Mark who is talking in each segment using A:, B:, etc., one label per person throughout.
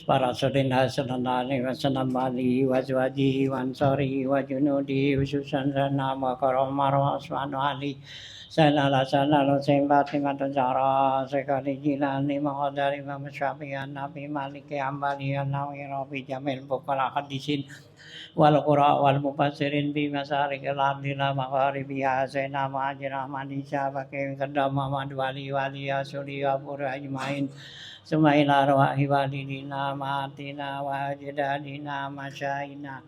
A: Parasadin hasanani wasanamali wajwaji wansari wajunudi ususan nama karomar wasmanu ali sanala sanalo sembati matajara sekali jilani mahodari mamasyafian nabi maliki ambali anawi rabi jamil bukala hadisin wal qura wal mufassirin bi masarik al ardina magharibi hasana majra manisha pakai kedama madwali wali asuri abur ajmain Sumaila arwahi walidina matina wa ajdadina masyaina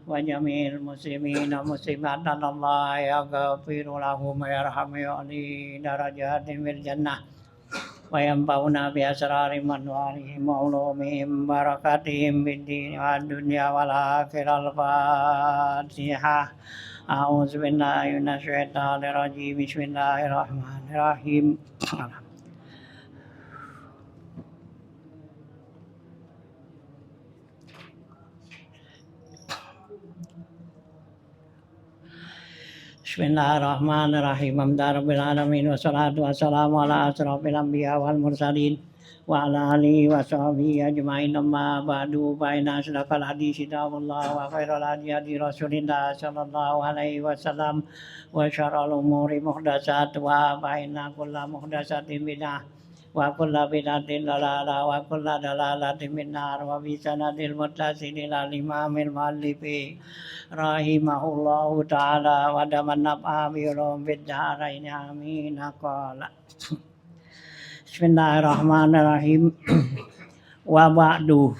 A: wa jamil muslimina muslimatan Allah yaghfiru lahum wa yarhamu yu'li darajatin fil jannah wa yanfa'una bi asrari manwarihim wa ulumihim barakatihim bid din wa dunya wal akhirah al-fatihah a'udzu billahi minasy syaithanir rajim bismillahirrahmanirrahim Bismillahirrahmanirrahim. Alhamdulillahirabbil alamin wassalatu wassalamu ala asrofil anbiya wal mursalin wa ala alihi wa sahbihi ajmain amma ba'du fa inna asdaqal haditsi kitabullah wa khairal hadi hadi rasulillah sallallahu alaihi wasallam wa syarrul umuri muhdatsatuha fa inna kulla muhdatsatin bid'ah wa kulla bid'atin dalalah wa kulla dalalatin finnar wa bi sanadil muttasil ila imamil muallifi rahimahullahu ta'ala wa daman naf'a bi ulum bid darain amin qala Bismillahirrahmanirrahim wa ba'du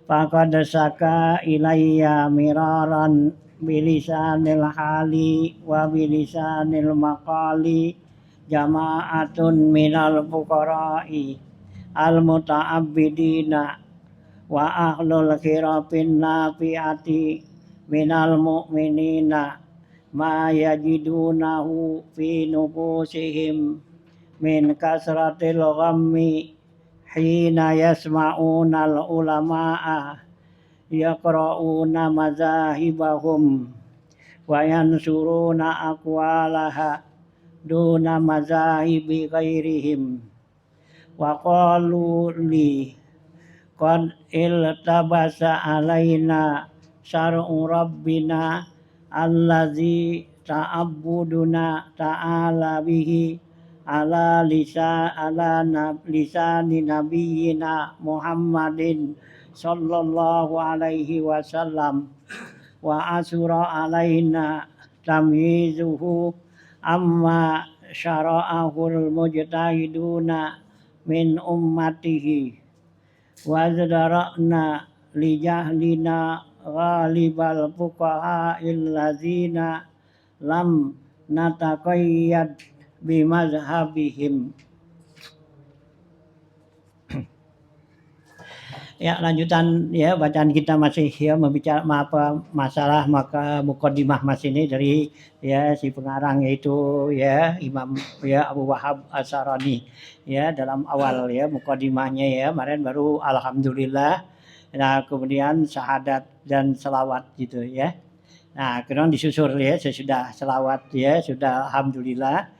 A: faqad saka ilayya miraran bilisanil hali wa bilisanil maqali jama'atun minal fuqara'i al muta'abbidina wa ahlul khirafin nafi'ati minal mu'minina ma yajidunahu fi nufusihim min kasratil ghammi hina yasma'unal ulama'a yaqra'una mazahibahum wa yansuruna aqwalaha duna mazahibi ghairihim wa qalu li qad iltabasa alaina syar'u rabbina allazi ta'abbuduna ta'ala bihi ala lisani nabiyyina Muhammadin sallallahu alaihi wasallam wa asura alaina tamyizuhu amma syara'ahul mujtahiduna min ummatihi wa zadara'na li jahlina ghalibal fuqaha illazina lam nataqayyad bi mazhabihim. Ya, lanjutan ya bacaan kita masih ya membicara masalah maka mukadimah Mas ini dari ya si pengarang yaitu ya Imam ya Abu Wahab As-Sarani ya dalam awal ya mukadimahnya ya kemarin baru alhamdulillah. Nah, kemudian syahadat dan selawat gitu ya. Nah, kemudian disusul ya sesudah selawat ya sudah alhamdulillah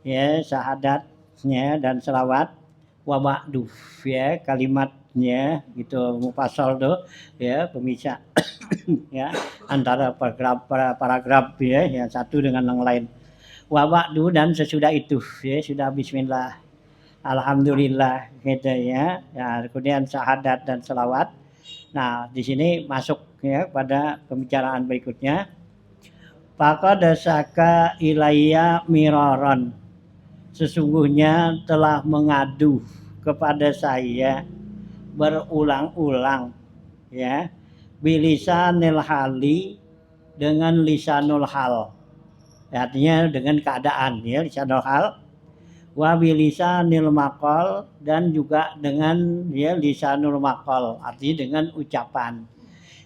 A: ya syahadatnya dan selawat. wa ba'du ya kalimatnya gitu mufassal tuh ya pemisah ya antara paragraf ya yang satu dengan yang lain wa ba'du dan sesudah itu ya sudah bismillah alhamdulillah gitu ya kemudian syahadat dan selawat. Nah di sini masuk ya pada pembicaraan berikutnya faqad saka ilayya miraron sesungguhnya telah mengadu kepada saya berulang-ulang ya bilisanil hali dengan lisanul hal artinya dengan keadaan ya lisanul hal wa bilisanil maqal dan juga dengan ya lisanul maqal artinya dengan ucapan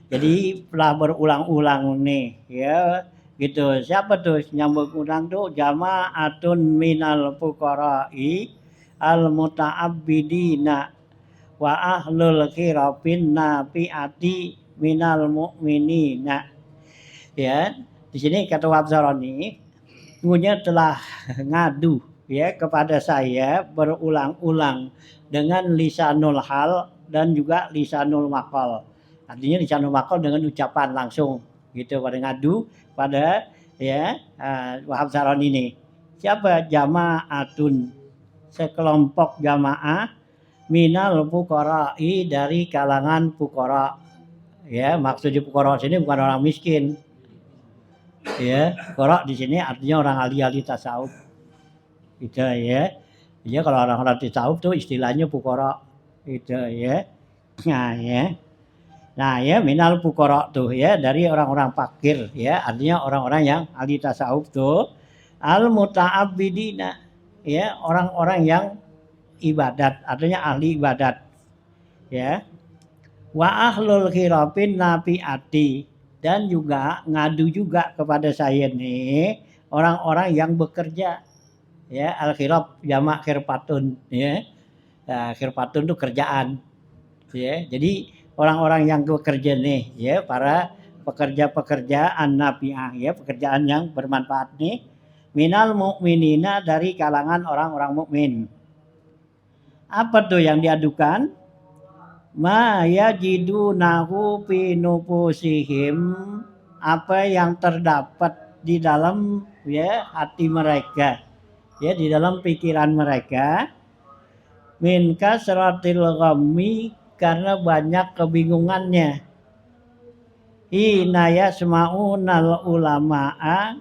A: jadi telah berulang-ulang nih ya gitu siapa tuh yang berulang tuh jama'atun minal fuqara'i al muta'abbidina wa ahlul khirafin nafiati minal mu'minina ya di sini kata Wabzaroni sungguhnya telah ngadu ya kepada saya berulang-ulang dengan lisanul hal dan juga lisanul maqal artinya lisanul maqal dengan ucapan langsung gitu pada ngadu pada ya Wahab Saron ini siapa jama'atun sekelompok jamaah minal fuqara'i dari kalangan fuqara ya maksudnya fuqara sini bukan orang miskin ya fuqara di sini artinya orang ahli tasawuf gitu ya ya kalau orang-orang tasawuf tuh istilahnya fuqara gitu ya nah ya minal fuqara tuh ya dari orang-orang fakir ya artinya orang-orang yang ahli tasawuf tuh al muta'abbidina ya orang-orang yang ibadat artinya ahli ibadat ya wa ahlul khirafin nafiati dan juga ngadu juga kepada saya nih orang-orang yang bekerja ya al khiraf jamak khirfatun ya nah, khirfatun itu kerjaan ya jadi orang-orang yang bekerja nih ya para pekerja-pekerja an-nafi'ah ya pekerjaan yang bermanfaat nih minal mu'minina dari kalangan orang-orang mukmin apa tuh yang diadukan ma yajidunahu fi nufusihim apa yang terdapat di dalam ya hati mereka ya di dalam pikiran mereka min kasratil ghammi karena banyak kebingungannya hina yasma'unal ulama'a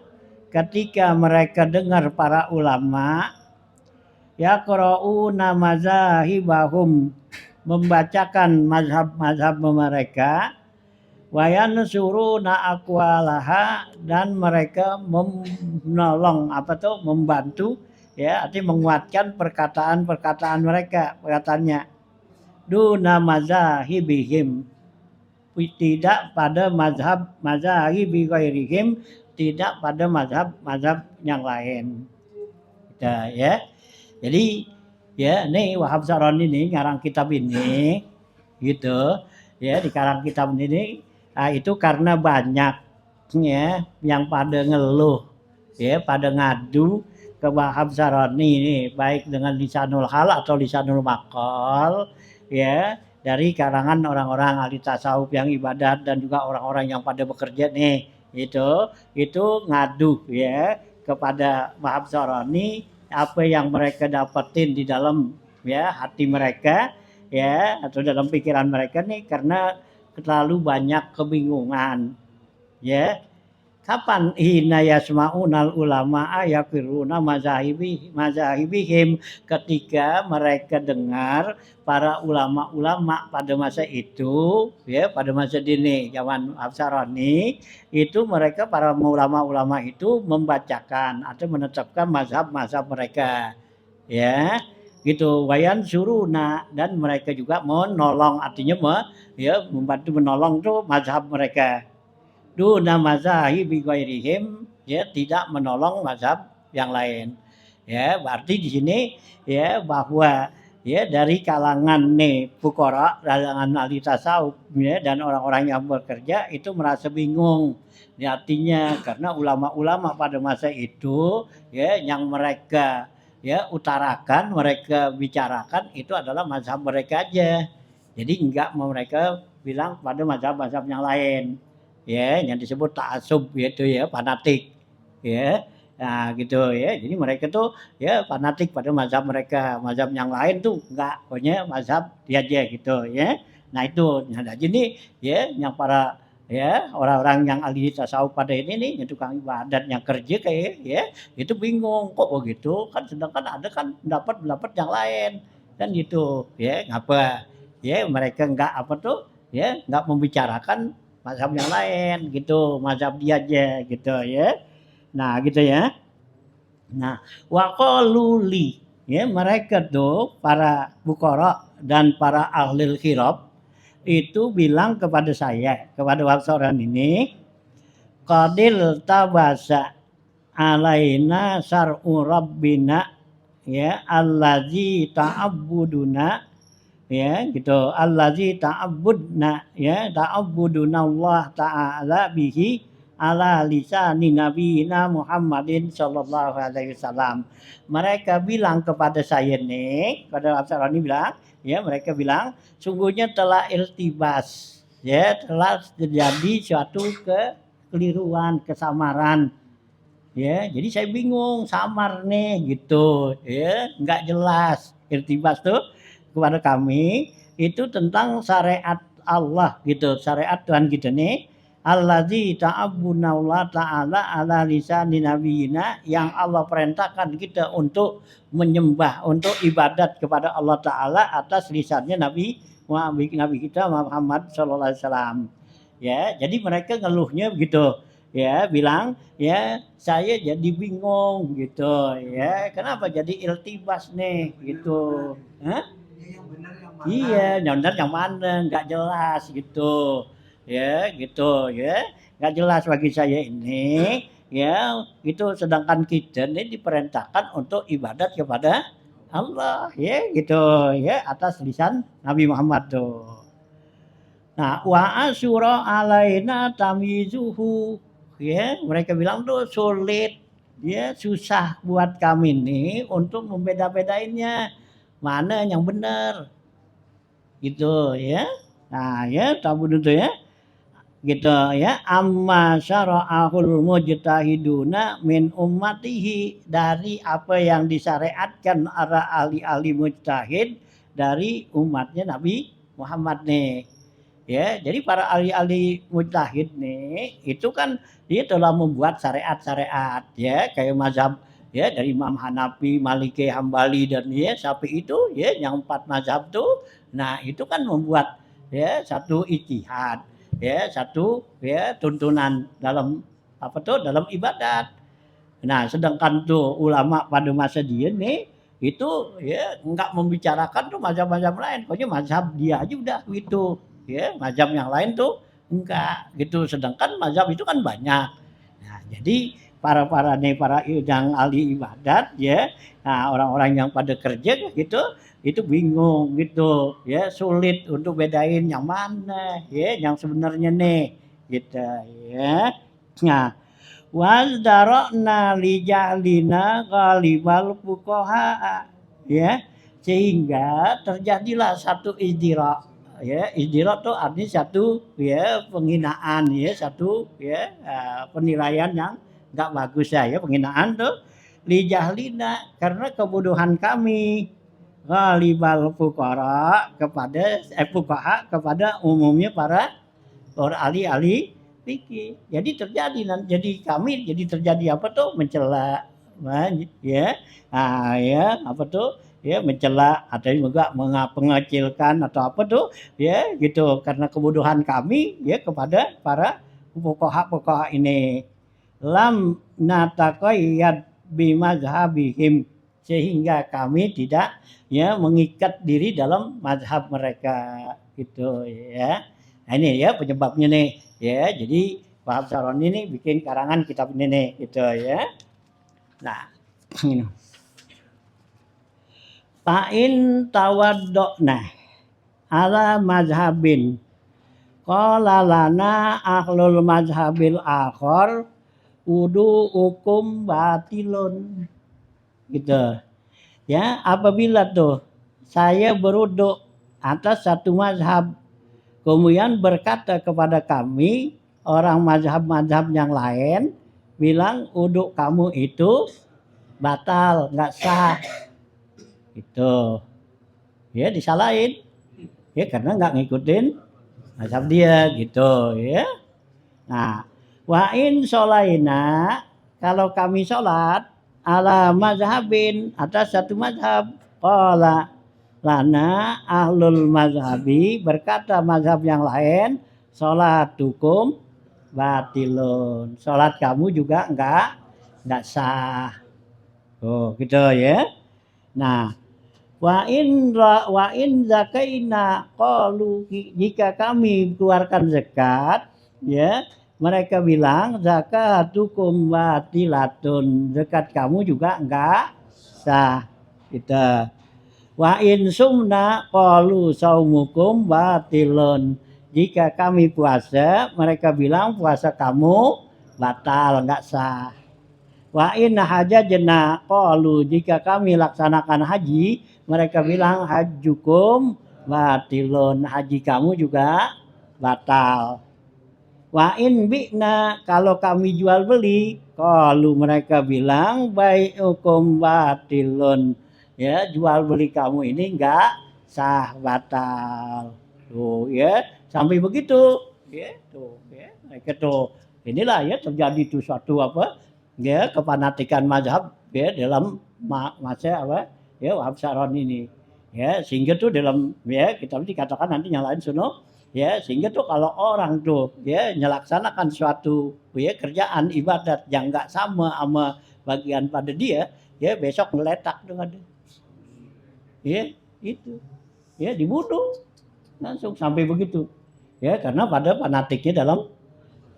A: ketika mereka dengar para ulama yaqra'una mazahibahum membacakan mazhab-mazhab mereka wa yansuruna aqwalaha dan mereka menolong membantu ya artinya menguatkan perkataan-perkataan mereka perkataannya duna mazahibihim tidak pada mazhabi ghairihim tidak pada mazhab yang lain ya jadi ya nih Wahab Saron ini ngarang kitab ini gitu ya di karang kitab ini itu karena banyak ya yang pada ngeluh ya pada ngadu ke Wahab Saroni ini baik dengan lisanul hal atau lisanul maqal ya dari kalangan orang-orang ahli tasawuf yang ibadat dan juga orang-orang yang pada bekerja nih itu ngadu ya kepada Wahab Saroni apa yang mereka dapetin di dalam ya hati mereka ya atau dalam pikiran mereka nih karena terlalu banyak kebingungan ya kapan hina yasma'unal ulama ayaqiruna mazahibihim ketika mereka dengar para ulama-ulama pada masa itu ya pada masa dini zaman Absaroni itu mereka para ulama-ulama itu membacakan atau menetapkan mazhab-mazhab mereka ya gitu wayan suruna dan mereka juga menolong artinya membantu menolong tuh mazhab mereka duna mazahibi ghairihim ya tidak menolong mazhab yang lain ya berarti di sini ya bahwa ya dari kalangan nih fuqara kalangan ahli tasawuf ya dan orang-orang yang bekerja itu merasa bingung ya, artinya karena ulama-ulama pada masa itu ya yang mereka ya utarakan, mereka bicarakan itu adalah mazhab mereka aja. Jadi enggak mau mereka bilang pada mazhab-mazhab yang lain. Ya, yang disebut ta'assub gitu ya, fanatik. Ya. Nah, gitu ya. Jadi mereka tuh ya fanatik pada mazhab mereka. Mazhab yang lain tuh enggak, pokoknya mazhab dia aja gitu ya. Nah, itu. Nah, jadi ya yang para ya orang-orang yang ahli tasawuf pada ini nih, yang tukang ibadat yang kerja kayak ya itu bingung kok begitu kan sedangkan ada kan pendapat-pendapat yang lain kan gitu ya ngapa ya mereka enggak apa tuh ya enggak membicarakan mazhab yang lain gitu mazhab dia aja gitu ya nah gitu ya nah waqaluli ya mereka tuh para bukara dan para ahli khirab itu bilang kepada saya kepada waksoran ini qadil tabasa alaina syar'u rabbina ya allazi ta'abbuduna ya gitu allazi ta'abbudna ya ta'abbuduna Allah taala bihi ala lisani nabiyina Muhammadin sallallahu alaihi wasallam. Mereka bilang kepada saya nih, pada Absarani bilang, ya mereka bilang sungguhnya telah iltibas ya telah terjadi suatu kekeliruan, kesamaran. Ya, jadi saya bingung, samar nih gitu, ya, nggak jelas. Irtibas tuh kepada kami itu tentang syariat Allah gitu, syariat Tuhan kita nih. Allazi ta'abbuna Allah ta'ala ala lisani nabiyina yang Allah perintahkan kita untuk menyembah, untuk ibadat kepada Allah Ta'ala atas lisannya Nabi kita Muhammad sallallahu alaihi wasallam. Ya, jadi mereka ngeluhnya begitu. Ya, bilang ya saya jadi bingung gitu ya kenapa jadi iltibas nih gitu hah? Iya yang benar yang mana nggak jelas gitu ya gitu ya nggak jelas bagi saya ini ya itu sedangkan kita ini diperintahkan untuk ibadat kepada Allah ya gitu ya atas lisan Nabi Muhammad tuh nah wa asyura alaina tamizuhu ya mereka bilang tuh sulit ya susah buat kami nih untuk membeda-bedainnya mana yang benar gitu ya nah ya tahu itu ya gitu ya amma syara'ahul mujtahiduna min ummatihi dari apa yang disyariatkan para ahli-ahli mujtahid dari umatnya Nabi Muhammad nih ya jadi para ahli-ahli mujtahid nih itu kan dia telah membuat syariat-syariat ya kayak mazhab ya dari Imam Hanafi, Maliki, Hambali dan ya Syafi'i itu ya yang 4 mazhab tuh nah itu kan membuat ya satu ijtihad ya satu ya tuntunan dalam apa tuh dalam ibadat. Nah, sedangkan tuh ulama pada masa dia nih itu ya enggak membicarakan tuh mazhab-mazhab lain, pokoknya mazhab dia aja udah gitu. Ya, mazhab yang lain tuh enggak gitu. Sedangkan mazhab itu kan banyak. Nah, jadi para nih para yang ahli ibadat ya, nah orang-orang yang pada kerja gitu itu bingung gitu ya sulit untuk bedain yang mana ya yang sebenarnya nih gitu ya. Nah, wasdarokna lijalina kalibal fukoha ya sehingga terjadilah satu izdira ya izdira tuh artinya satu ya penghinaan ya satu ya penilaian yang nggak bagus ya penghinaan tuh lijahlina karena kebodohan kami ghalibal fuqara kepada fuqaha kepada umumnya para orang ahli-ahli fikih. Jadi terjadi jadi kami jadi terjadi apa tuh mencela ya. Ah ya, apa tuh? Ya mencela atau juga mengecilkan atau apa tuh ya gitu karena kebodohan kami ya kepada para fuqaha-fuqaha ini. Lam nataqayyad bimazhabihim sehingga kami tidak ya mengikat diri dalam mazhab mereka gitu ya. Nah ini ya penyebabnya nih ya. Jadi Wahab Saroni ini bikin karangan kitab ini nih gitu ya. Nah, ini. Fa'in tawaddokna ala mazhabin qala lana ahlul mazhabil akhar udu hukum batilun gitu Ya, apabila tuh saya beruduk atas satu mazhab, kemudian berkata kepada kami orang mazhab-mazhab yang lain, bilang uduk kamu itu batal, nggak sah. Itu ya disalahin. Ya karena nggak ngikutin mazhab dia gitu ya. Nah, wa in sholaina, kalau kami sholat ala mazhabin atas satu mazhab, qala lana ahlul mazhabi, berkata mazhab yang lain, sholatukum batilun, sholat kamu juga enggak sah. Oh gitu ya. Nah, wa in zakaina qalu, jika kami keluarkan zakat ya, mereka bilang zakatukum batilatun, zakat kamu juga enggak sah. Gitu. Wa in sumna qalu saumukum batilun, jika kami puasa mereka bilang puasa kamu batal enggak sah. Wa in hajajna qalu, jika kami laksanakan haji mereka bilang hajjukum batilun, haji kamu juga batal. Wa in bi'na, kalau kami jual beli, kalau mereka bilang bai'ukum batilun, ya jual beli kamu ini enggak sah, batal. Tuh ya, sampai begitu. Ya, tuh ya. Mereka tuh inilah ya terjadi tuh suatu apa? Ya, kefanatikan mazhab ya dalam masa apa? Ya, Wahab Saron ini. Ya, sehingga tuh dalam ya kita dikatakan nanti yang lain suno ya, sehingga tuh kalau orang tuh ya melaksanakan suatu ya kerjaan ibadat yang enggak sama bagian pada dia, ya besok ngeletak dengan dia. Ya, itu. Ya dibunuh langsung sampai begitu. Ya, karena pada fanatiknya dalam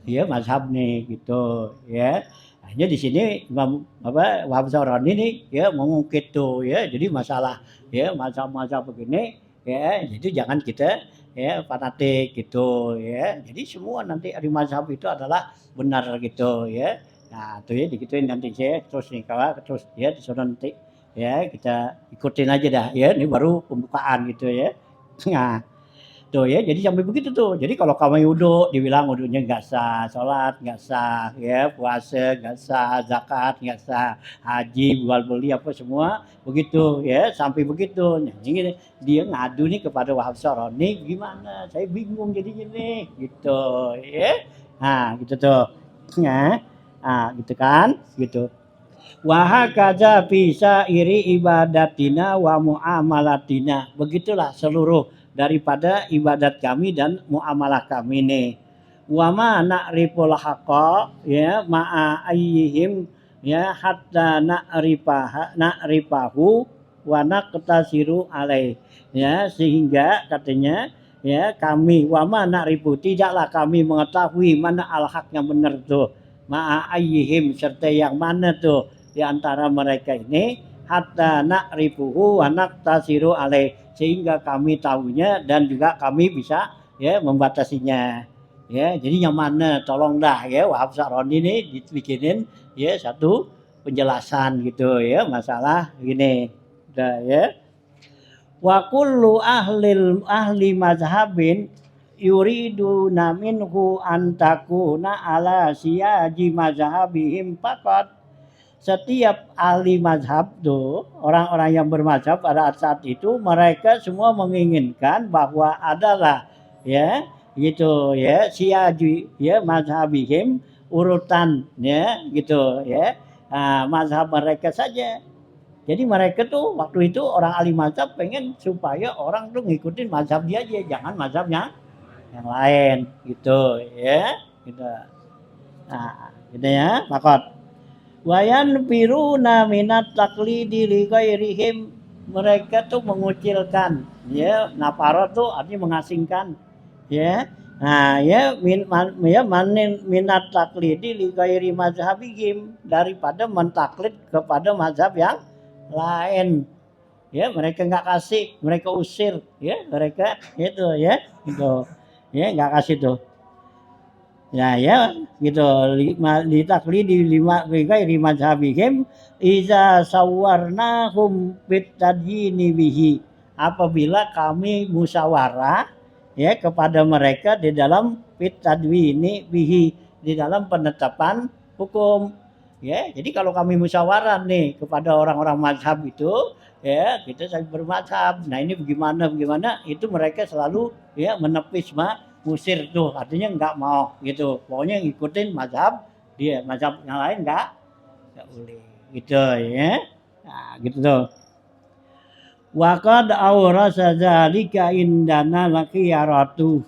A: ya mazhab nih gitu ya. Hanya di sini Imam apa Wahab Sahroni ini ya mengungkit tuh ya. Jadi masalah ya mazhab-mazhab begini ya, jadi jangan kita ya fanatik gitu ya. Jadi semua nanti di mazhab itu adalah benar gitu ya. Nah, tuh ya digituin nanti saya terus nih kalau terus ya disuruh nanti ya kita ikutin aja dah ya. Ini baru pembukaan gitu ya. Nah, tuh ya, jadi sampai begitu tuh. Jadi kalau kamu wudu, dibilang wudunya nggak sah, sholat nggak sah, ya puasa nggak sah, zakat nggak sah, haji, jual beli apa semua begitu ya, sampai begitu. Nah, ini dia ngadu nih kepada Wahab Saroni, gimana? Saya bingung jadi gini, gitu ya. Nah, gitu tuh. Ya. Nah, gitu kan, gitu. Wahakaza bisa iri ibadatina wa muamalatina. Begitulah seluruh daripada ibadat kami dan muamalah kami nih. Wa ma na'riful haqqa ya ma'a ayyihim ya hatta na'rifahu wa naqtasiru alaih. Ya, sehingga katanya ya kami wa ma na'rifu, tidaklah kami mengetahui mana al-haq yang benar tuh. Ma'a ayyihim, serta yang mana tuh di antara mereka ini, hatta na'rifuhu wa naqtasiru alaih, sehingga kami tahunya dan juga kami bisa ya membatasinya. Ya, jadi yang mana tolong dah ya Wahab Saroni ini dibikinin ya satu penjelasan gitu ya masalah gini. Udah ya. Wa kullu ahli mazhabin yuridu minhu an takuna ala siyaji mazhabihim faqat. Setiap ahli mazhab tuh, orang-orang yang bermazhab pada saat itu mereka semua menginginkan bahwa adalah ya gitu ya siyaji ya mazhabihim, urutan ya gitu ya. Nah, mazhab mereka saja. Jadi mereka tuh waktu itu orang ahli mazhab pengen supaya orang tuh ngikutin mazhab dia aja, jangan mazhabnya yang lain gitu ya. Gitu. Nah, gitu ya, makot. Wayan piruna minat taklidi li ghairihim, mereka tuh mengucilkan ya, naparo tuh artinya mengasingkan ya. Nah, ya minat taklidi li ghairi mazhabihim, daripada mentaklid kepada mazhab yang lain. Ya, mereka nggak kasih, mereka usir ya, mereka itu ya, itu. Ya, nggak kasih tuh. Ya ya gitu litaklidi lima ghairi mazhabihim iza sawarnahum fit tadyini bihi. Apabila kami musyawarah ya kepada mereka di dalam fit tadwini bihi, di dalam penetapan hukum. Ya, jadi kalau kami musyawarah nih kepada orang-orang mazhab itu, ya kita saling bermazhab. Nah ini bagaimana itu mereka selalu ya menepis musir tuh artinya nggak mau gitu, pokoknya ngikutin mazhab dia, mazhab yang lain nggak boleh gitu ya. Nah, gitu tuh. Waqad awrasa zalika indana laqiyaratu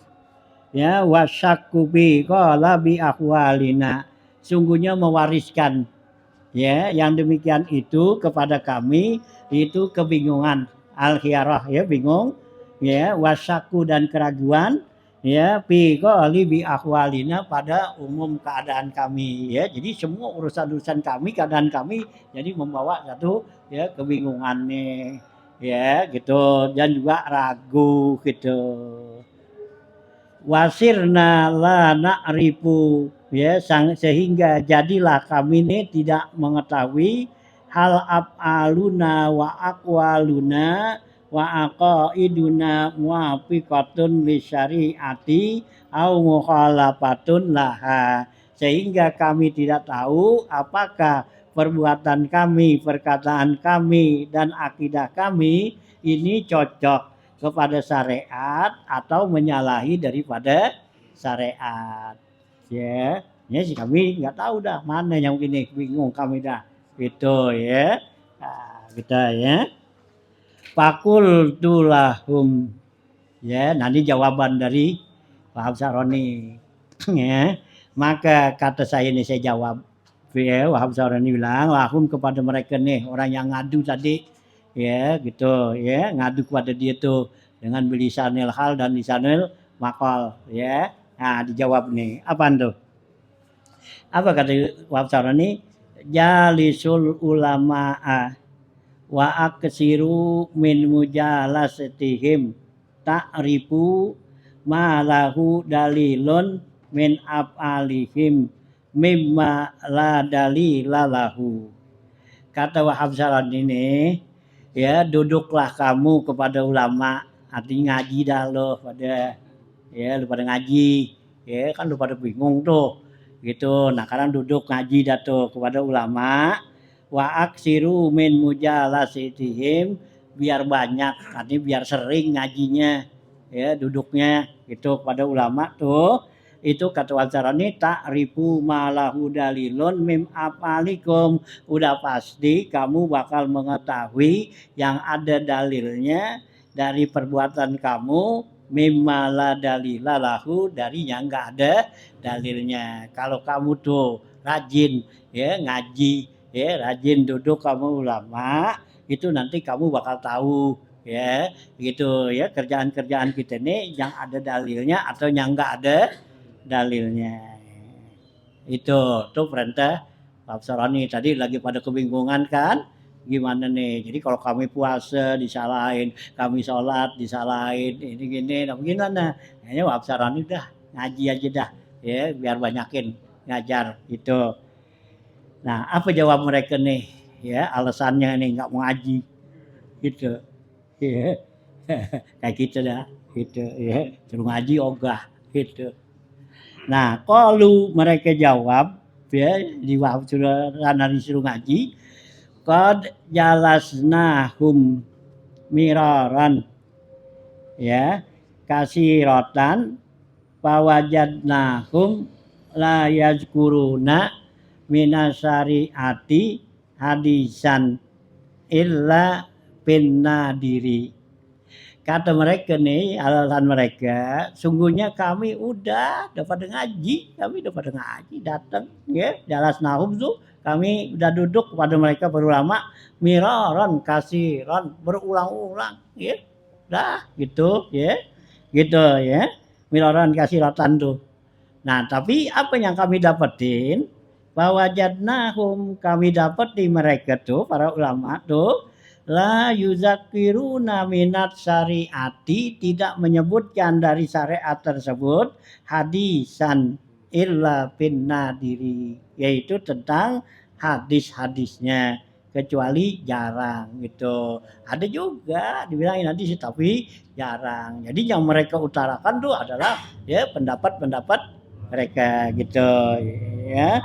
A: ya wasyakku bi qala bi ahwalina, sungguhnya mewariskan ya yang demikian itu kepada kami itu kebingungan al-khiyarah ya bingung ya wasyaku dan keraguan ya bi qali bi ahwalina pada umum keadaan kami ya, jadi semua urusan-urusan kami keadaan kami jadi membawa satu ya kebingungan nih ya gitu dan juga ragu gitu. Wasirna la na'rifu ya sehingga jadilah kami ini tidak mengetahui hal af'aluna wa aqwaluna wa aqaiduna muwafiqatun li syariati au mukhalafatun laha, sehingga kami tidak tahu apakah perbuatan kami, perkataan kami dan akidah kami ini cocok kepada syariat atau menyalahi daripada syariat ya. Ya sih kami nggak tahu dah mana yang ini, bingung kami dah gitu ya. Nah, kita ya fakul tulahum ya, nanti jawaban dari Pak Saroni ya, maka kata saya ini saya jawab ya, Wahab Saroni bilang lahum kepada mereka nih orang yang ngadu tadi ya gitu ya, ngadu kepada dia tuh dengan bilisanil hal dan lisanil makal ya. Nah dijawab nih apa tuh, apa kata Wahab Saroni, jalisul ulama'a wa aksiru min mujalasatihim ta'rifu ma lahu dalilun min af'alihim mimma la dalila lahu. Kata Wahab Saran ini ya, duduklah kamu kepada ulama, artinya ngaji dah lo pada ya, lu pada ngaji ya kan, lu pada bingung tuh gitu. Nah sekarang duduk ngaji dah tuh kepada ulama, wa aksiru min mujalasatihim, biar banyak artinya biar sering ngajinya ya, duduknya itu kepada ulama tuh. Itu kata Wacarani ta'rifu malahu dalilun mim apalikum, udah pasti kamu bakal mengetahui yang ada dalilnya dari perbuatan kamu, mimala dalila lahu, dari yang enggak ada dalilnya. Kalau kamu tuh rajin ya ngaji ya, rajin duduk kamu ulama, itu nanti kamu bakal tahu ya gitu ya, kerjaan-kerjaan kita ini yang ada dalilnya atau yang enggak ada dalilnya. Itu tuh perintah Pak Sarani tadi lagi pada kebingungan kan, gimana nih, jadi kalau kami puasa disalahin, kami sholat disalahin, ini gini, nah gimana, kayaknya Pak Sarani udah ngaji aja dah ya, biar banyakin ngajar gitu. Nah apa jawab mereka nih ya, alasannya nih nggak mau ngaji gitu ya. Kayak gitu dah gitu ya, suruh ngaji ogah gitu. Nah kalau mereka jawab ya, di Wahab Surana disuruh ngaji, qad jalasnahum miraran ya kasiratan fawajadnahum la yazkuruna minasyariati hadisan illa bin nadiri. Kata mereka nih, alasan mereka, sungguhnya kami udah pada ngaji, datang ya, jalas nahum tuh kami udah duduk kepada mereka berulama miraran kasiran, berulang-ulang ya, dah gitu ya, miraran kasiratan tuh. Nah tapi apa yang kami dapetin, bahwa jadnahum, kami dapat di mereka tuh para ulama tuh la yuzakiruna minat syariati, tidak menyebutkan dari syariat tersebut hadisan illa bin nadiri, yaitu tentang hadis-hadisnya, kecuali jarang gitu. Ada juga dibilangin hadis tapi jarang. Jadi yang mereka utarakan tuh adalah ya pendapat-pendapat mereka gitu ya.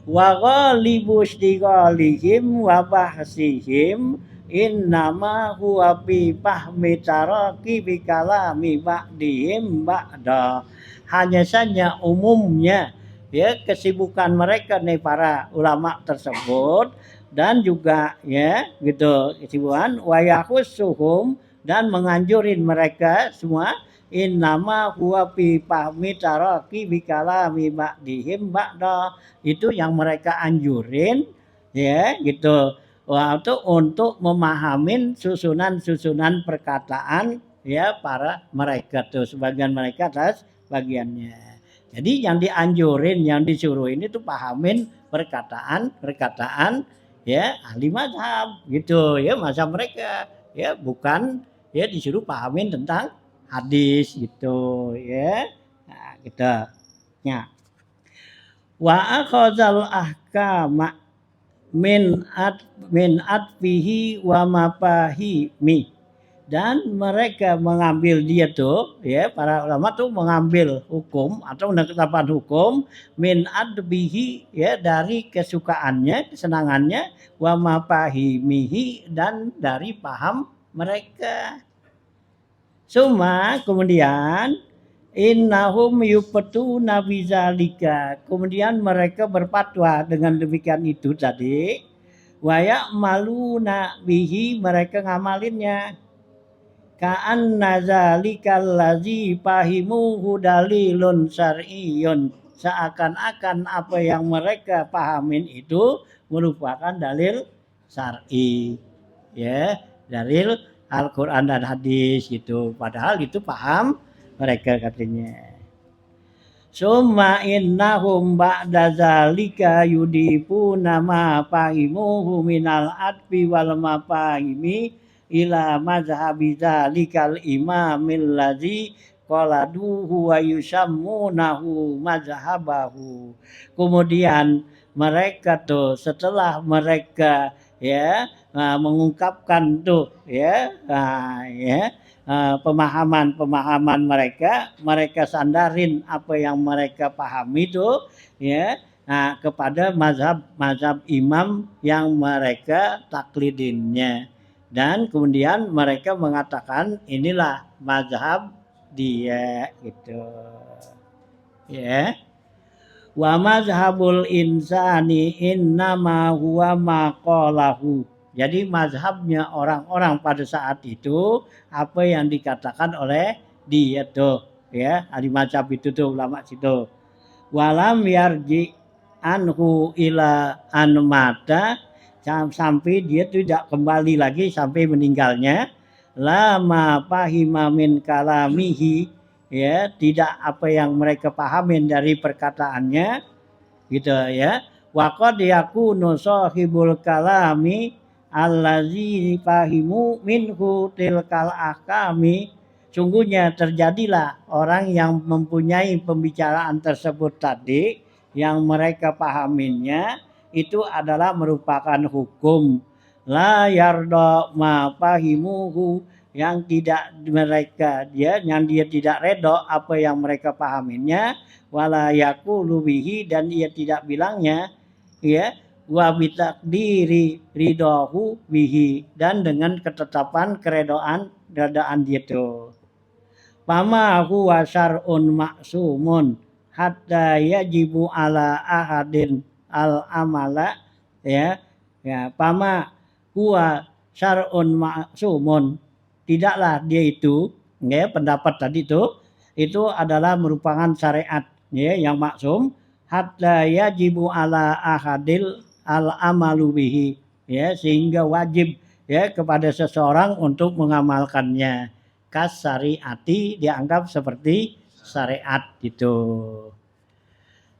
A: Wa ghalibu istiqalihim wa bahsihim innama huwa fi fahmi taraqi bi kalami ba'dihim ba'da. Hanya saja umumnya ya kesibukan mereka nih para ulama tersebut dan juga ya gitu kesibukan wa yakhussuhum dan menganjurin mereka semua innama huwa fi fahmi taraqi bi kalami ba'dihim ba'da, itu yang mereka anjurin ya gitu waktu untuk memahamin susunan-susunan perkataan ya para mereka tuh sebagian mereka atas bagiannya. Jadi yang dianjurin, yang disuruh ini tuh pahamin perkataan ya ahli mazhab gitu ya, mazhab mereka ya, bukan ya disuruh pahamin tentang hadis gitu ya. Nah, gitu. Ya. Wa akhadzal ahkama min atfihi wa mafahimi, dan mereka mengambil dia tuh ya para ulama tuh mengambil hukum atau menetapkan hukum min adbihi ya dari kesukaannya, kesenangannya, wa mafahimihi dan dari paham mereka. Suma kemudian innahum yupetuna bizalika, kemudian mereka berfatwa dengan demikian itu tadi, waya maluna bihi, mereka ngamalinnya, ka'an nazalikal lazi fahimuhu dalilun syar'iyyun, seakan-akan apa yang mereka pahamin itu merupakan dalil syar'i ya, dalil Al-Quran dan hadis gitu, padahal itu paham mereka katanya. Summa innahum ba'da zalika yudipuna ma fahimuhu minal adbi wal mafahimi ila mazhabi zalikal imamil ladzi qaladuhu wa yusammunahu mazhabahu. Kemudian mereka tuh setelah mereka ya mengungkapkan tuh ya pemahaman mereka sandarin apa yang mereka pahami itu ya kepada mazhab imam yang mereka taklidinnya, dan kemudian mereka mengatakan inilah mazhab dia gitu ya. Wa mazhabul insani innama huwa maqalahu, jadi mazhabnya orang-orang pada saat itu apa yang dikatakan oleh dia tuh ya, ahli mazhab itu tuh ulama situ. Walam yarji anhu ila anmata, sampai dia tidak kembali lagi sampai meninggalnya. Lama fahima min kalamihi, ya tidak apa yang mereka pahamin dari perkataannya gitu ya. Wa qad yakunu sahibul kalami allazi fahimu minhu tilkal ahkami, sungguhnya terjadilah orang yang mempunyai pembicaraan tersebut tadi yang mereka pahaminnya itu adalah merupakan hukum, la yarda ma fahimuhu, yang tidak mereka yang dia tidak redha apa yang mereka pahaminnya, wala yaqulu bihi, dan dia tidak bilangnya ya, wa bitakdiri ridahu bihi, dan dengan ketetapan keredaan dia itu. Pama huwa syar'un maksumun hatta yajibu ala ahadin al amala ya pama huwa syar'un maksumun, tidaklah dia itu ya pendapat tadi itu adalah merupakan syariat ya yang maksum, hatta yajibu ala ahadil al amalu bihi ya, sehingga wajib ya kepada seseorang untuk mengamalkannya. Kas syariati, dianggap seperti syariat gitu.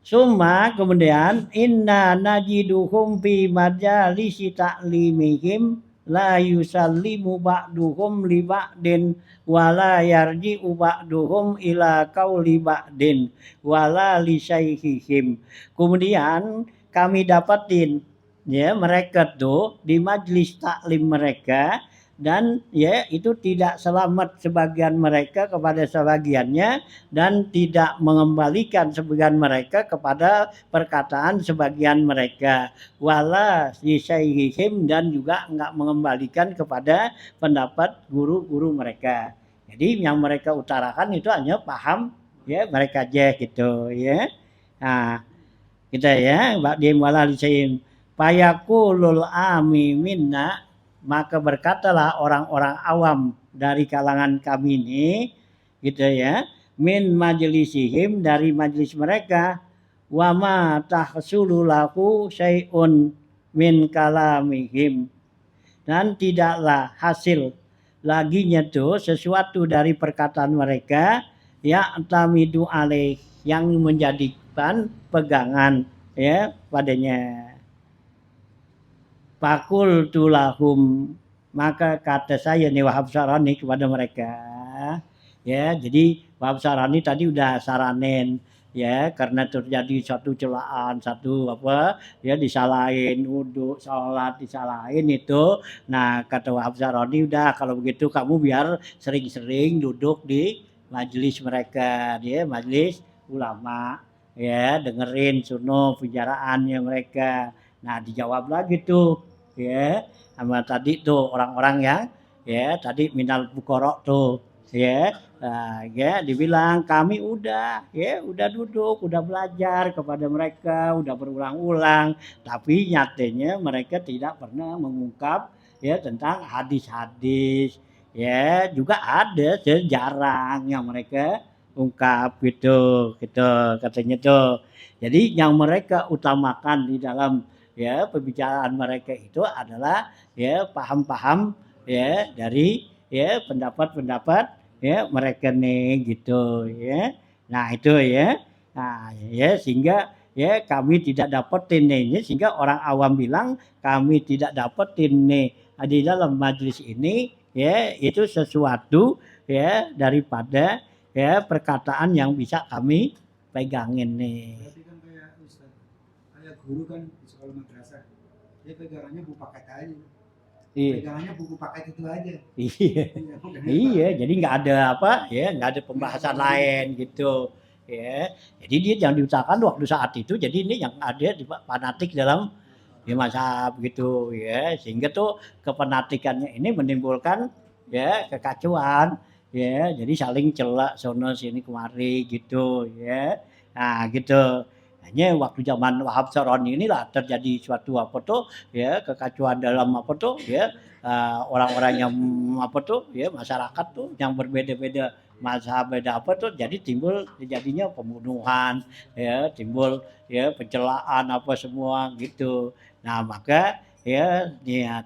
A: Summa kemudian inna najiduhum fi majalisi ta'limihim la yusallimu ba'duhum li ba'din wa la yarji'u ba'duhum ila qauli ba'din wa la li syaikhihim. Kemudian kami dapatin ya mereka tuh di majelis taklim mereka dan ya itu tidak selamat sebagian mereka kepada sebagiannya dan tidak mengembalikan sebagian mereka kepada perkataan sebagian mereka wala syaihihim dan juga enggak mengembalikan kepada pendapat guru-guru mereka. Jadi yang mereka utarakan itu hanya paham ya mereka aja gitu ya. Nah, kita ya ba'dim wala syaihim fayaqulul ami minna maka berkatalah orang-orang awam dari kalangan kami ini gitu ya min majlisihim dari majlis mereka wa ma tahsulu lahu syai'un min kalamihim dan tidaklah hasil laginya tuh sesuatu dari perkataan mereka ya tamidu alaih yang menjadikan pegangan ya padanya. Fakul tulahum maka kata saya nih Wahab Sarani kepada mereka ya jadi Wahab Sarani tadi udah saranin ya karena terjadi satu celaan satu apa ya disalahin wudhu sholat disalahin itu nah kata Wahab Sarani udah kalau begitu kamu biar sering-sering duduk di majelis mereka dia majelis ulama ya dengerin sunnah pembicaraannya mereka. Nah dijawab lagi tuh ya sama tadi tuh orang-orang yang ya tadi minal fuqara tuh ya nah, ya dibilang kami udah ya udah duduk udah belajar kepada mereka udah berulang-ulang tapi nyatanya mereka tidak pernah mengungkap ya tentang hadis-hadis ya juga ada jarang yang mereka ungkap gitu katanya tuh. Jadi yang mereka utamakan di dalam ya pembicaraan mereka itu adalah ya paham-paham ya dari ya pendapat-pendapat ya mereka nih gitu ya. Nah itu ya. Nah ya sehingga ya kami tidak dapetin nih sehingga orang awam bilang kami tidak dapetin nih di dalam majelis ini ya itu sesuatu ya daripada ya perkataan yang bisa kami pegangin nih.
B: Berarti kan kayak Ustaz, kayak guru kan di sekolah madrasah, dia pegangannya buku paket aja.
A: Iya.
B: Pegangannya buku paket itu aja.
A: Iya. Iya, jadi nggak ada apa ya, nggak ada pembahasan lain gitu. Ya, jadi dia jangan diusahakan waktu saat itu. Jadi ini yang ada di fanatik dalam ya mazhab gitu ya, sehingga tuh kepenatikannya ini menimbulkan ya kekacauan ya, jadi saling celak sono sini kemari gitu ya. Nah gitu. Hanya waktu zaman Wahab Saroni inilah terjadi suatu apa tuh ya kekacauan dalam apa tuh ya orang-orang yang apa tuh ya masyarakat tuh yang berbeda-beda mazhab beda apa tuh jadi timbul jadinya pembunuhan ya timbul ya pencelaan apa semua gitu. Nah maka ya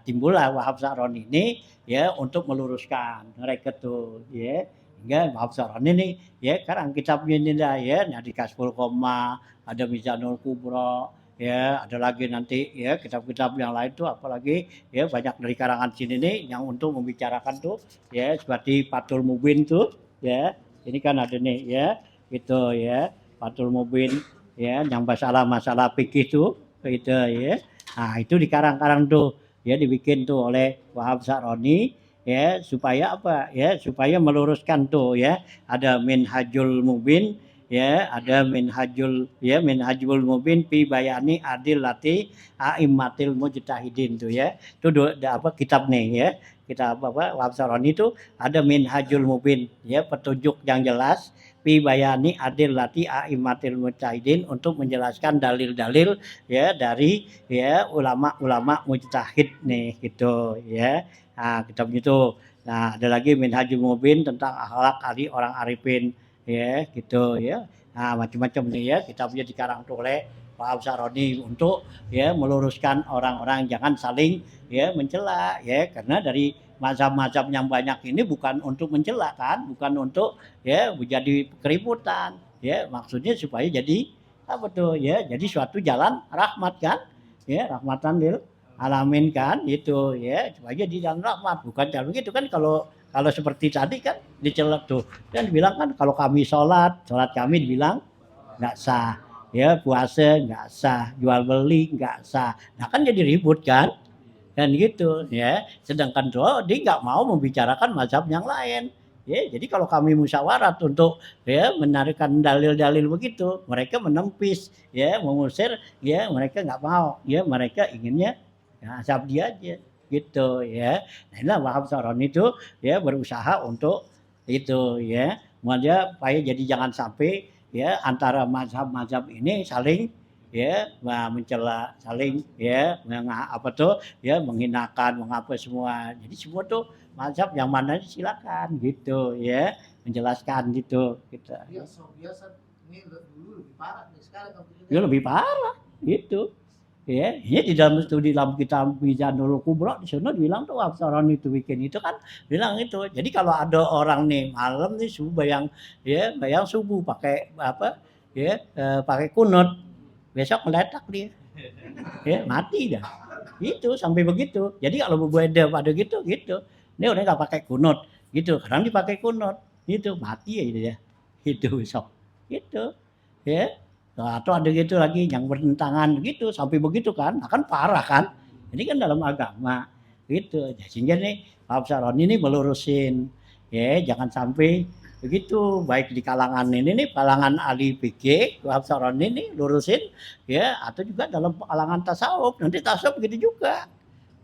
A: timbullah Wahab Saroni ini ya untuk meluruskan mereka tuh ya hingga Wahab Saroni ini ya sekarang kitabnya ini dah ya di Kasful Qoma ada Mizanul Kubra ya ada lagi nanti ya kitab-kitab yang lain tuh apalagi ya banyak dari karangan sini nih yang untuk membicarakan tuh ya seperti Fathul Mubin tuh ya ini kan ada nih ya gitu ya Fathul Mubin ya yang masalah fikih tuh itu ya. Nah itu dikarang-karang tuh ya dibikin tuh oleh Wahab Saroni ya supaya apa ya supaya meluruskan tuh ya ada Minhajul Mubin ya ada Minhajul Mubin fi bayani adillati a'immatil mujtahidin tuh ya itu apa kitab nih ya kitab apa Wahab Saroni itu ada Minhajul Mubin ya petunjuk yang jelas fi bayani adillati a'immatil mujtahidin untuk menjelaskan dalil-dalil ya dari ya ulama-ulama mujtahid nih gitu ya. Nah, kitabnya itu. Nah, ada lagi Minhajul Mubin tentang akhlak ali orang arifin ya gitu ya. Nah, macam-macam nih ya kitabnya dikarang oleh Wahab Saroni untuk ya meluruskan orang-orang jangan saling ya mencela ya karena dari mazhab-mazhab yang banyak ini bukan untuk mencela kan, bukan untuk ya menjadi keributan ya maksudnya supaya jadi apa tuh ya jadi suatu jalan rahmat kan ya rahmatan lil alamin kan itu ya supaya di jalan rahmat bukan jalan begitu kan kalau seperti tadi kan dicelak tuh kan dibilang kan kalau kami sholat kami dibilang nggak sah ya puasa nggak sah jual beli nggak sah nah kan jadi ribut kan gitu ya sedangkan tuh dia nggak mau membicarakan mazhab yang lain ya jadi kalau kami musyawarat untuk ya menarikan dalil-dalil begitu mereka menempis ya mengusir ya mereka nggak mau ya mereka inginnya ya, azab dia aja gitu ya. Nah, inilah Wahab Saroni itu ya berusaha untuk itu ya. Dia supaya jadi jangan sampai ya antara mazhab-mazhab ini saling ya mencela, saling ya apa tuh ya menghinakan, mengapa semua. Jadi semua tuh mazhab yang mana silakan gitu ya menjelaskan gitu kita.
C: Biasa ini dulu lebih parah nih sekarang kalau
A: Ya lebih parah gitu. Ya, ini di dalam kitab Mizanul Kubra di sana dibilang tuh Absaron itu bikin itu kan bilang itu. Jadi kalau ada orang nih malam nih subuh bayang subuh pakai apa ya pakai kunut besok meletak dia ya mati dah itu sampai begitu. Jadi kalau berbeda pada gitu ini udah nggak pakai kunut gitu kadang dipakai kunut itu mati ya gitu ya itu besok gitu ya. Nah, atau ada gitu lagi yang bertentangan gitu sampai begitu kan akan parah kan ini kan dalam agama gitu sehingga nih Pak Saroni ini melurusin ya jangan sampai begitu baik di kalangan ini nih kalangan ahli fikih Pak Saroni ini lurusin ya atau juga dalam kalangan tasawuf nanti tasawuf begitu juga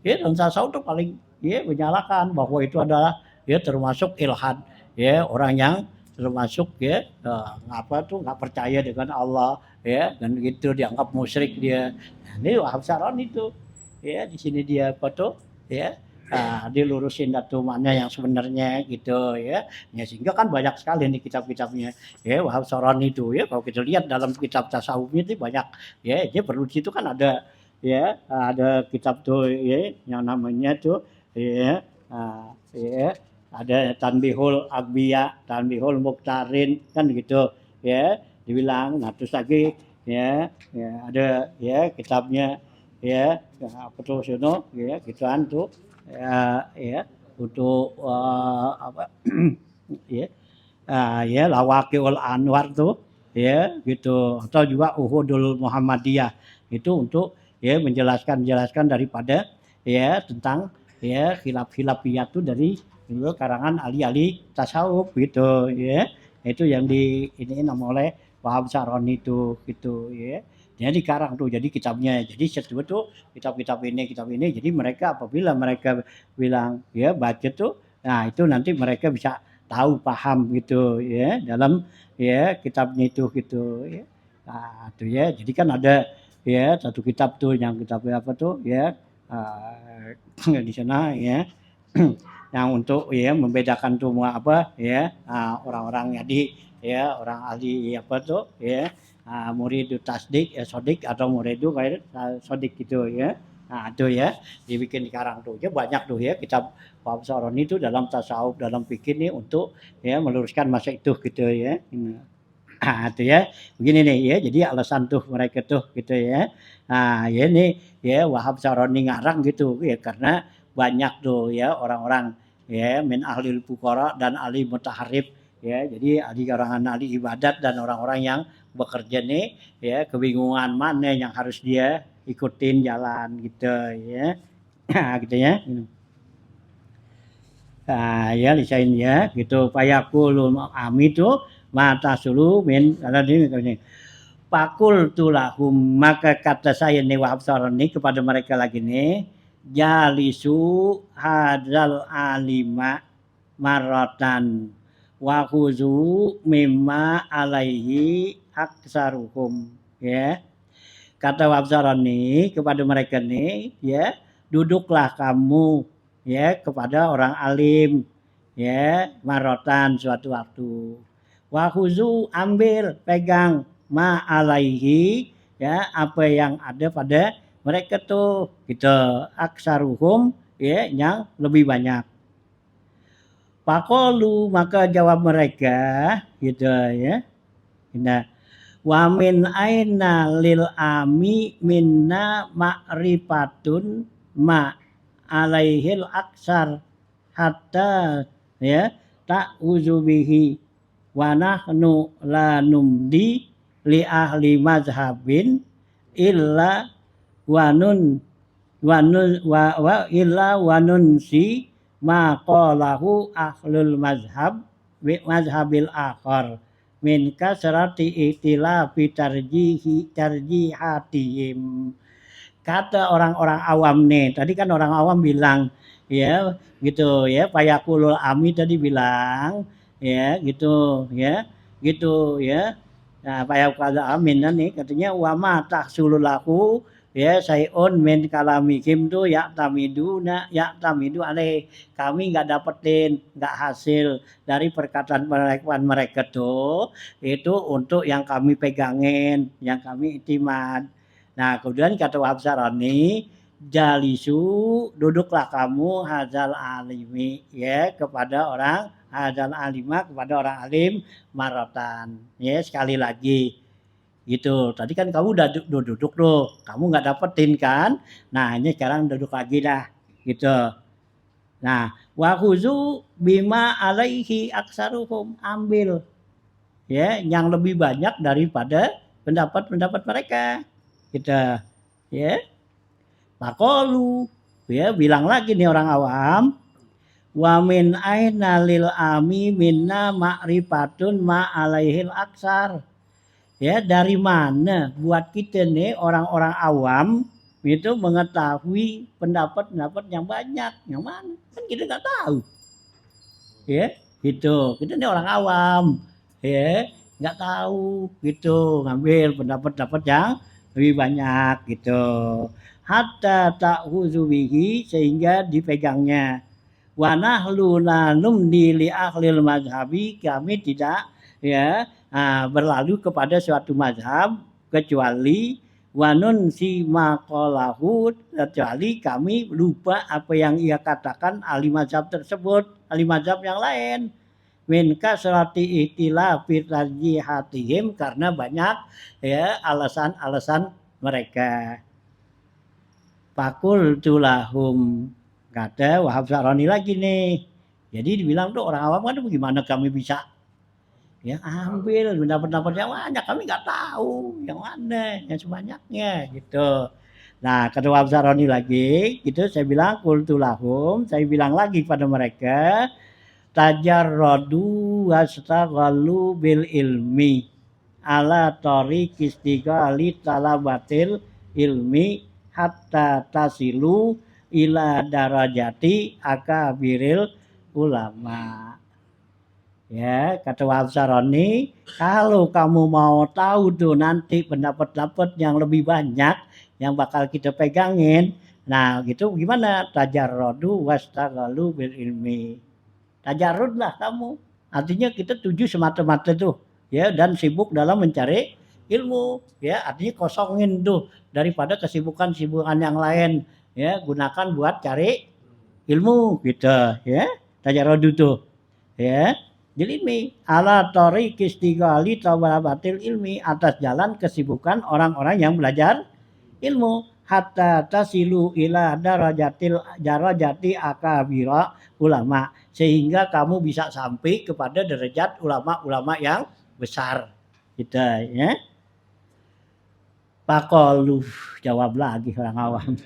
A: ya dalam tasawuf tuh paling ya menyalahkan bahwa itu adalah ya termasuk ilhad ya orang yang termasuk ya apa tuh nggak percaya dengan Allah ya dan gitu dianggap musyrik dia. Nah, ini Wahab Saron itu ya di sini dia foto ya dilurusin datu mana yang sebenarnya gitu ya. Ya sehingga kan banyak sekali nih kitab-kitabnya ya Wahab Saron itu ya kalau kita lihat dalam kitab tasawufnya itu banyak ya dia perlu situ kan ada ya ada kitab tuh ya yang namanya tuh ya ya ada Tanbihul Agbiya, Tanbihul Mukhtarin kan gitu ya dibilang. Nah terus lagi ya ada ya kitabnya ya apa tuh sono ya gituan tuh ya untuk apa ya ya Lawaqiul Anwar tuh ya gitu atau juga Uhudul Muhammadiyah itu untuk ya menjelaskan daripada ya tentang ya khilaf-khilafiyat itu dari itu karangan ahli-ahli tasawuf gitu ya itu yang di ini nama oleh Wahab Saroni itu gitu ya dia dikarang tuh jadi kitabnya jadi sebetulnya tuh kitab ini jadi mereka apabila mereka bilang ya baca tuh nah itu nanti mereka bisa tahu paham gitu ya dalam ya kitabnya itu gitu ya nah itu ya jadi kan ada ya satu kitab tuh yang kitabnya apa tuh ya di sana ya yang untuk ya membedakan tuh apa ya orang-orang jadi ya orang ahli apa tuh ya muridu tasdik ya sodik atau muridu kayak sodik gitu ya nah itu ya dibikin dikarang tuh ya banyak tuh ya kitab Pak Saron itu dalam tasawuf dalam fikih nih untuk ya meluruskan masa itu gitu ya nah itu ya begini nih ya jadi alasan tuh mereka tuh gitu ya nah ya ini ya Wahab Saroni ngarang gitu ya karena banyak tuh ya orang-orang ya min ahlil fuqara dan ahli mutaharrif ya jadi ahli karangan ahli ibadat dan orang-orang yang bekerja nih ya kebingungan mana yang harus dia ikutin jalan gitu ya gitu ya ya lisain ya gitu payakul ami tuh mata sulu min karena ini pakul tulahum maka kata saya nih Wahab Saroni kepada mereka lagi nih jalisu hadzal alima maratan wa khuzu mimma alaihi aksaruhum ya kata Wahab Saroni kepada mereka nih ya duduklah kamu ya kepada orang alim ya maratan suatu waktu wa khuzu ambil pegang ma alaihi ya apa yang ada pada mereka tuh gitu aksaruhum ya yang lebih banyak Pakolu maka jawab mereka gitu ya nah wa min aina lil ami minna ma'rifatun ma alaihil aksar hatta ya ta'uzu bihi wa nahnu la numdi li ahli mazhabin illa wanun illa wanun si ma qalahu ahlul mazhab bi mazhabil akhar min kasrati ikhtilafi tarjihatihim. Kata orang-orang awam nih, tadi kan orang awam bilang ya gitu ya, Fayaqulul Ami tadi bilang ya gitu ya. Nah, Fayaqulul Amin nih katanya wa ma tahsulul lahu ya sayun min kalamihim tuh ya'tamidu alaih. Kami nggak dapetin, nggak hasil dari perkataan mereka tuh itu untuk yang kami pegangin, yang kami iktimad. Nah, kemudian kata Wahab Syarani, jalisu duduklah kamu hadzal alimi ya kepada orang hadzal alima kepada orang alim maratan. Ya, sekali lagi. Gitu. Tadi kan kamu udah duduk tuh, kamu nggak dapetin kan? Nah, ini sekarang duduk lagi dah. Gitu. Nah, wa khuzu bima alaihi aksaruhum, ambil ya yang lebih banyak daripada pendapat-pendapat mereka. Kita ya Pakolu ya bilang lagi nih orang awam wa min aina lil ami minna ma'rifatun ma alaihil aksar ya dari mana buat kita nih orang-orang awam itu mengetahui pendapat-pendapat yang banyak yang mana kan kita nggak tahu ya gitu kita nih orang awam ya nggak tahu gitu ngambil pendapat-pendapat yang lebih banyak gitu hatta ta'khuzu bihi sehingga dipegangnya wa nahlu la numdi li ahlil mazhabi kami tidak ya berlalu kepada suatu mazhab kecuali wanun si maqalahu kecuali kami lupa apa yang ia katakan ahli mazhab tersebut ahli mazhab yang lain min kasrati ikhtilafi tarjihatihim karena banyak ya alasan-alasan mereka. Fakul tulahum kata Wahab Syarani lagi nih. Jadi dibilang tuh orang awam kan bagaimana kami bisa ya ambil pendapat-pendapat yang banyak kami nggak tahu yang mana yang sebanyaknya gitu. Nah kata Wahab Syarani lagi gitu saya bilang kul tulahum saya bilang lagi pada mereka tajarradu wastaghalu bil ilmi ala tariq istighali talabatil ilmi hatta tasilu ila darajati akabiril ulama. Ya, kata Wahab Syarani, kalau kamu mau tahu tuh nanti pendapat-pendapat yang lebih banyak yang bakal kita pegangin, nah gitu gimana? Tajarradu wastaghalu bil ilmi. Tajarrudlah kamu. Artinya kita tuju semata-mata tuh ya dan sibuk dalam mencari ilmu ya artinya kosongin tuh daripada kesibukan-sibukan yang lain ya gunakan buat cari ilmu gitu ya tajarrudu tuh ya jadi ini ala tariq istighali talabatil ilmi atas jalan kesibukan orang-orang yang belajar ilmu hatta tasilu ila darajati akabira ulama sehingga kamu bisa sampai kepada derajat ulama-ulama yang besar gitu ya. Pakolu jawab lagi orang awam.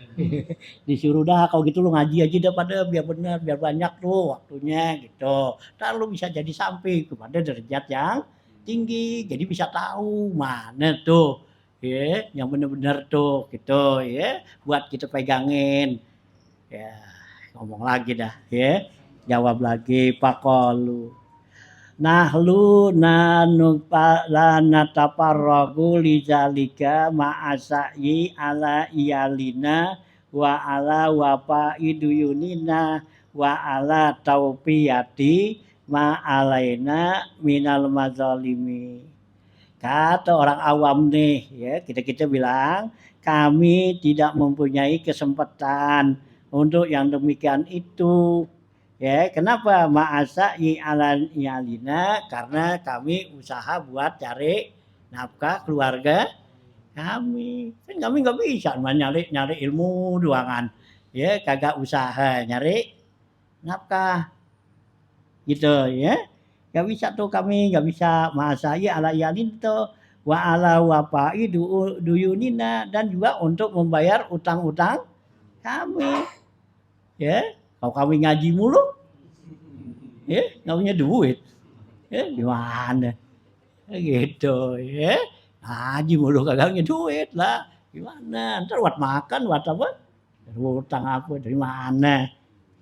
A: Disuruh dah kalau gitu lu ngaji aja daripada biar benar biar banyak tuh waktunya gitu. Ntar lu bisa jadi sampai kepada derajat yang tinggi jadi bisa tahu mana tuh ya yang benar-benar tuh gitu ya buat kita pegangin ya ngomong lagi dah ya jawab lagi pakolu nahlu nataparragu lizalika ma'asai ala iyalina wa ala wafaiduyunina wa ala taupiyati ma'alaina minal mazalimi. Kata orang awam nih ya kita bilang kami tidak mempunyai kesempatan untuk yang demikian itu ya kenapa ma'asa iyalina karena kami usaha buat cari nafkah keluarga kami kan kami nggak bisa nyari ilmu doangan ya kagak usaha nyari nafkah gitu ya. Nggak bisa tuh kami nggak bisa masai ala iyalin tuh wa ala wapai duyunina dan juga untuk membayar utang-utang kami ya. Kalau kami ngaji mulu ya nggak punya duit ya gimana gitu ya. Ngaji mulu kagak punya duit lah gimana ntar buat makan buat apa utang apa dari mana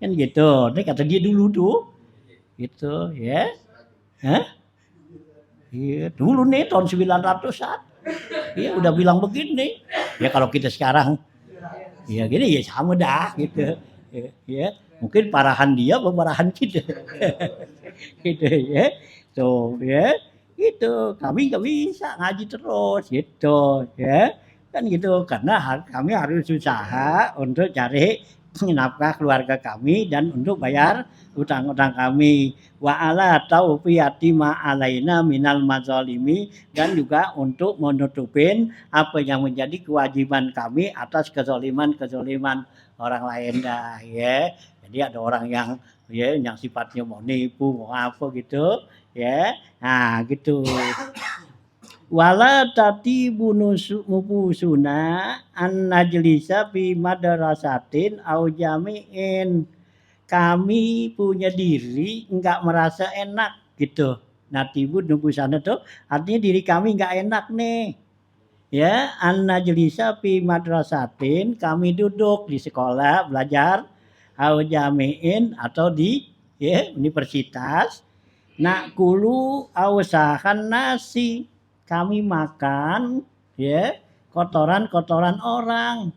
A: kan gitu. Ini kata dia dulu tuh gitu ya. Hah? Iya, dulu nih tahun 900-an. Iya, udah bilang begini. Ya kalau kita sekarang ya gini ya sama dah gitu. Ya, mungkin parahan dia apa parahan kita. Gitu ya. Tuh ya. Gitu. Kami nggak bisa ngaji terus gitu ya. Kan gitu karena kami harus usaha untuk cari nafkah keluarga kami dan untuk bayar utang-utang kami wa ala taufiyati ma alaina minal mazalimi dan juga untuk menutupin apa yang menjadi kewajiban kami atas kezaliman orang lain dah ya. Jadi ada orang yang ya yang sifatnya mau nipu mau apa gitu ya. Nah gitu. Wala tati mupusuna an najlisa fi madrasatin au jami'in. Kami punya diri enggak merasa enak gitu. Natibu nupusana tuh artinya diri kami enggak enak nih. Ya, an najlisa fi madrasatin kami duduk di sekolah belajar au jami'in atau di ya universitas. Nak kulu ausahan nasi kami makan ya kotoran-kotoran orang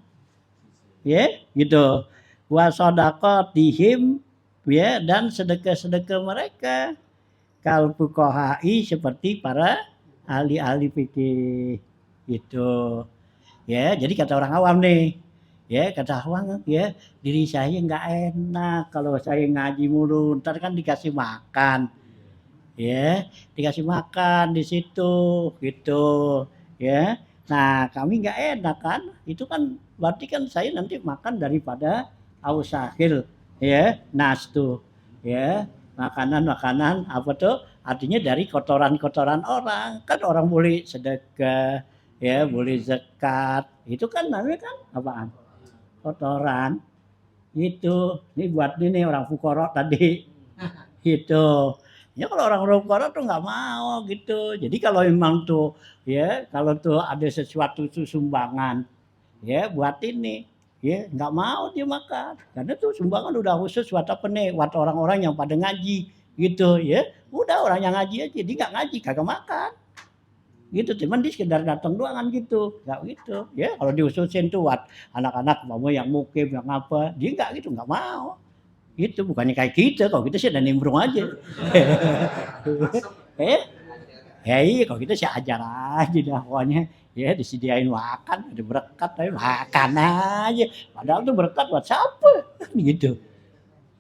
A: ya gitu wa sadaqatihim ya dan sedekah-sedekah mereka kal fuqaha'i seperti para ahli-ahli fikih gitu ya. Jadi kata orang awam nih ya kata awam ya diri saya nggak enak kalau saya ngaji mulu ntar kan dikasih makan ya dikasih makan di situ gitu ya. Nah kami nggak enak kan itu kan berarti kan saya nanti makan daripada ausahil ya nas tuh ya makanan apa tuh artinya dari kotoran-kotoran orang kan orang boleh sedekah ya boleh zakat itu kan namanya kan apaan kotoran itu ini buat ini orang fuqara tadi gitu. Ya kalau orang fuqara tuh nggak mau gitu. Jadi kalau memang tuh ya kalau tuh ada sesuatu tuh sumbangan ya buat ini ya nggak mau dia makan karena tuh sumbangan udah khusus buat apa nih buat orang-orang yang pada ngaji gitu ya udah orang yang ngaji aja dia nggak ngaji kagak makan gitu cuman dia sekedar datang doang kan gitu nggak gitu ya kalau diususin tuh buat anak-anak mau yang mukim yang apa dia nggak gitu nggak mau. Itu bukannya kayak kita, kalau kita sih ada nimbrung aja. Ya iya kalau kita sih ajar aja dah pokoknya. Ya disediain makan, ada berkat tapi makan aja. Padahal tuh berkat buat siapa? Gitu.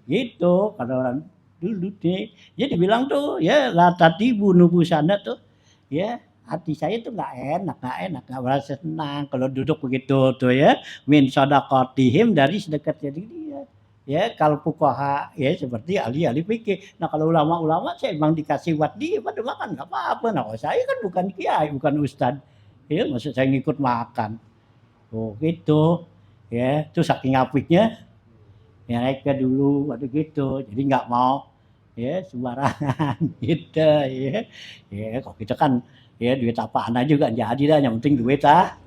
A: Gitu kata orang dulu nih. Dia dibilang tuh ya la tatibu nubusana tuh ya hati saya tuh nggak nggak merasa senang kalau duduk begitu tuh ya min sadaqatihim dari sedekah jadi dia. Ya kalau fuqaha ya seperti ahli-ahli fikih. Nah kalau ulama-ulama saya emang dikasih buat dia pada makan nggak apa-apa. Nah kalau saya kan bukan kiai, bukan ustad. Ya maksud saya ngikut makan. Oh gitu. Ya itu saking apiknya ya mereka dulu waktu gitu. Jadi nggak mau ya sembarangan gitu ya. Ya kalau kita kan ya duit apaan aja juga jadi dah yang penting duit ah.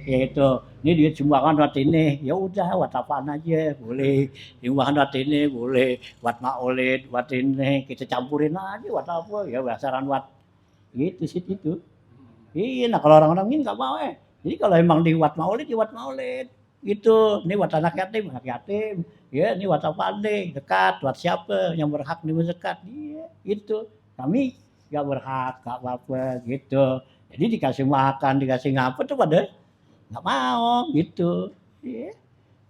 A: Ya itu ini duit sumbangan buat ini ya udah buat apaan aja boleh sumbangan buat ini boleh buat maulid buat ini kita campurin aja buat apa ya basaran buat gitu sih itu iya. Nah kalau orang-orang ini nggak mau jadi kalau emang dibuat maulid ya buat maulid gitu ini buat anak yatim ya ini buat apa nih dekat buat siapa yang berhak nih zakat dia itu kami nggak berhak nggak apa-apa gitu. Jadi dikasih makan, dikasih ngapa tuh pada nggak mau gitu. Iya.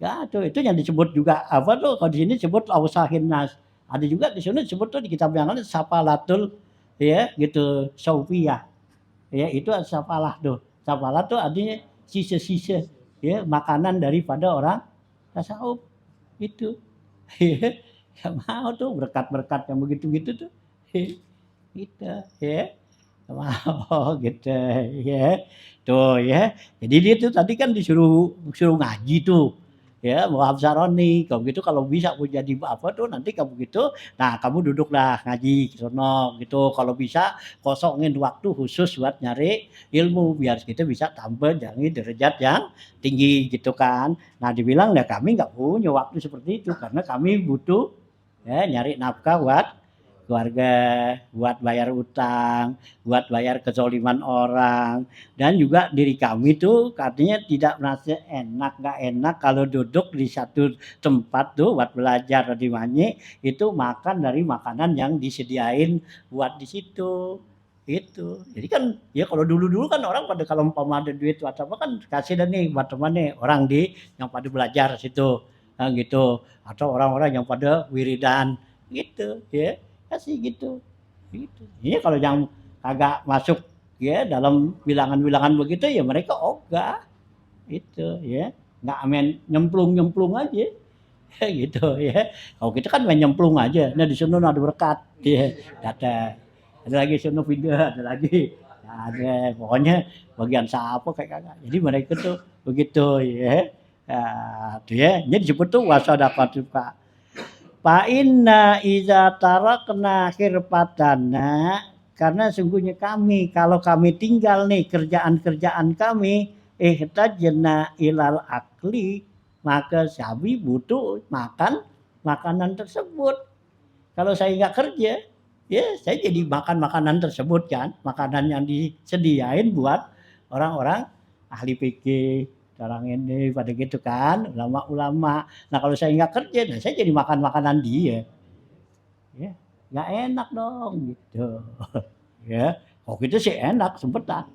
A: Ya tuh itu yang disebut juga apa tuh kalau di sini disebut ausahin nas. Ada juga di sini disebut tuh di kitab yang lain sapalatul ya gitu saufiyah. Ya itu safalah tuh. Safalah tuh artinya sisa-sisa ya makanan daripada orang tasawuf itu. Nggak mau tuh berkat-berkat yang begitu-gitu tuh. Gitu ya. Nggak mau gitu ya. Tuh ya. Jadi dia tuh tadi kan disuruh ngaji tuh. Ya, mau Hafsaroni. Kalau gitu kalau bisa mau jadi apa tuh nanti kamu gitu, nah kamu duduklah ngaji ke sono gitu. Kalau bisa kosongin waktu khusus buat nyari ilmu biar kita bisa tampil jadi derajat yang tinggi gitu kan. Nah dibilang ya kami nggak punya waktu seperti itu karena kami butuh ya nyari nafkah buat keluarga, buat bayar utang, buat bayar kezoliman orang, dan juga diri kami tuh katanya tidak merasa enak, nggak enak kalau duduk di satu tempat tuh buat belajar di Manyi itu makan dari makanan yang disediain buat di situ. Itu. Jadi kan ya kalau dulu-dulu kan orang pada kalau umpama ada duit atau apa kan kasih dah nih buat teman nih orang di yang pada belajar situ. Nah, gitu. Atau orang-orang yang pada wiridan gitu ya. Kasih gitu. Gitu. Ini kalau yang kagak masuk ya dalam bilangan-bilangan begitu ya mereka ogah. Itu ya. Nggak main nyemplung-nyemplung aja. Gitu ya. Kalau kita kan main nyemplung aja. Nah di sana ada berkat ya. Ada lagi sono video, ada lagi. Nah, ada pokoknya bagian siapa kayak kagak. Jadi mereka tuh begitu ya. Nah, tuh ya. Ini disebut tuh wasadaqatu Pak. Fa inna iza tarakna khirfatana karena sungguhnya kami kalau kami tinggal nih kerjaan-kerjaan kami ihtajna ilal akli maka kami butuh makan makanan tersebut. Kalau saya nggak kerja, ya saya jadi makan makanan tersebut kan, makanan yang disediain buat orang-orang ahli fikih, orang ini pada gitu kan, ulama-ulama. Nah kalau saya nggak kerja, nah saya jadi makan makanan dia. Ya, nggak enak dong gitu. Ya, kok gitu sih enak, sempetan.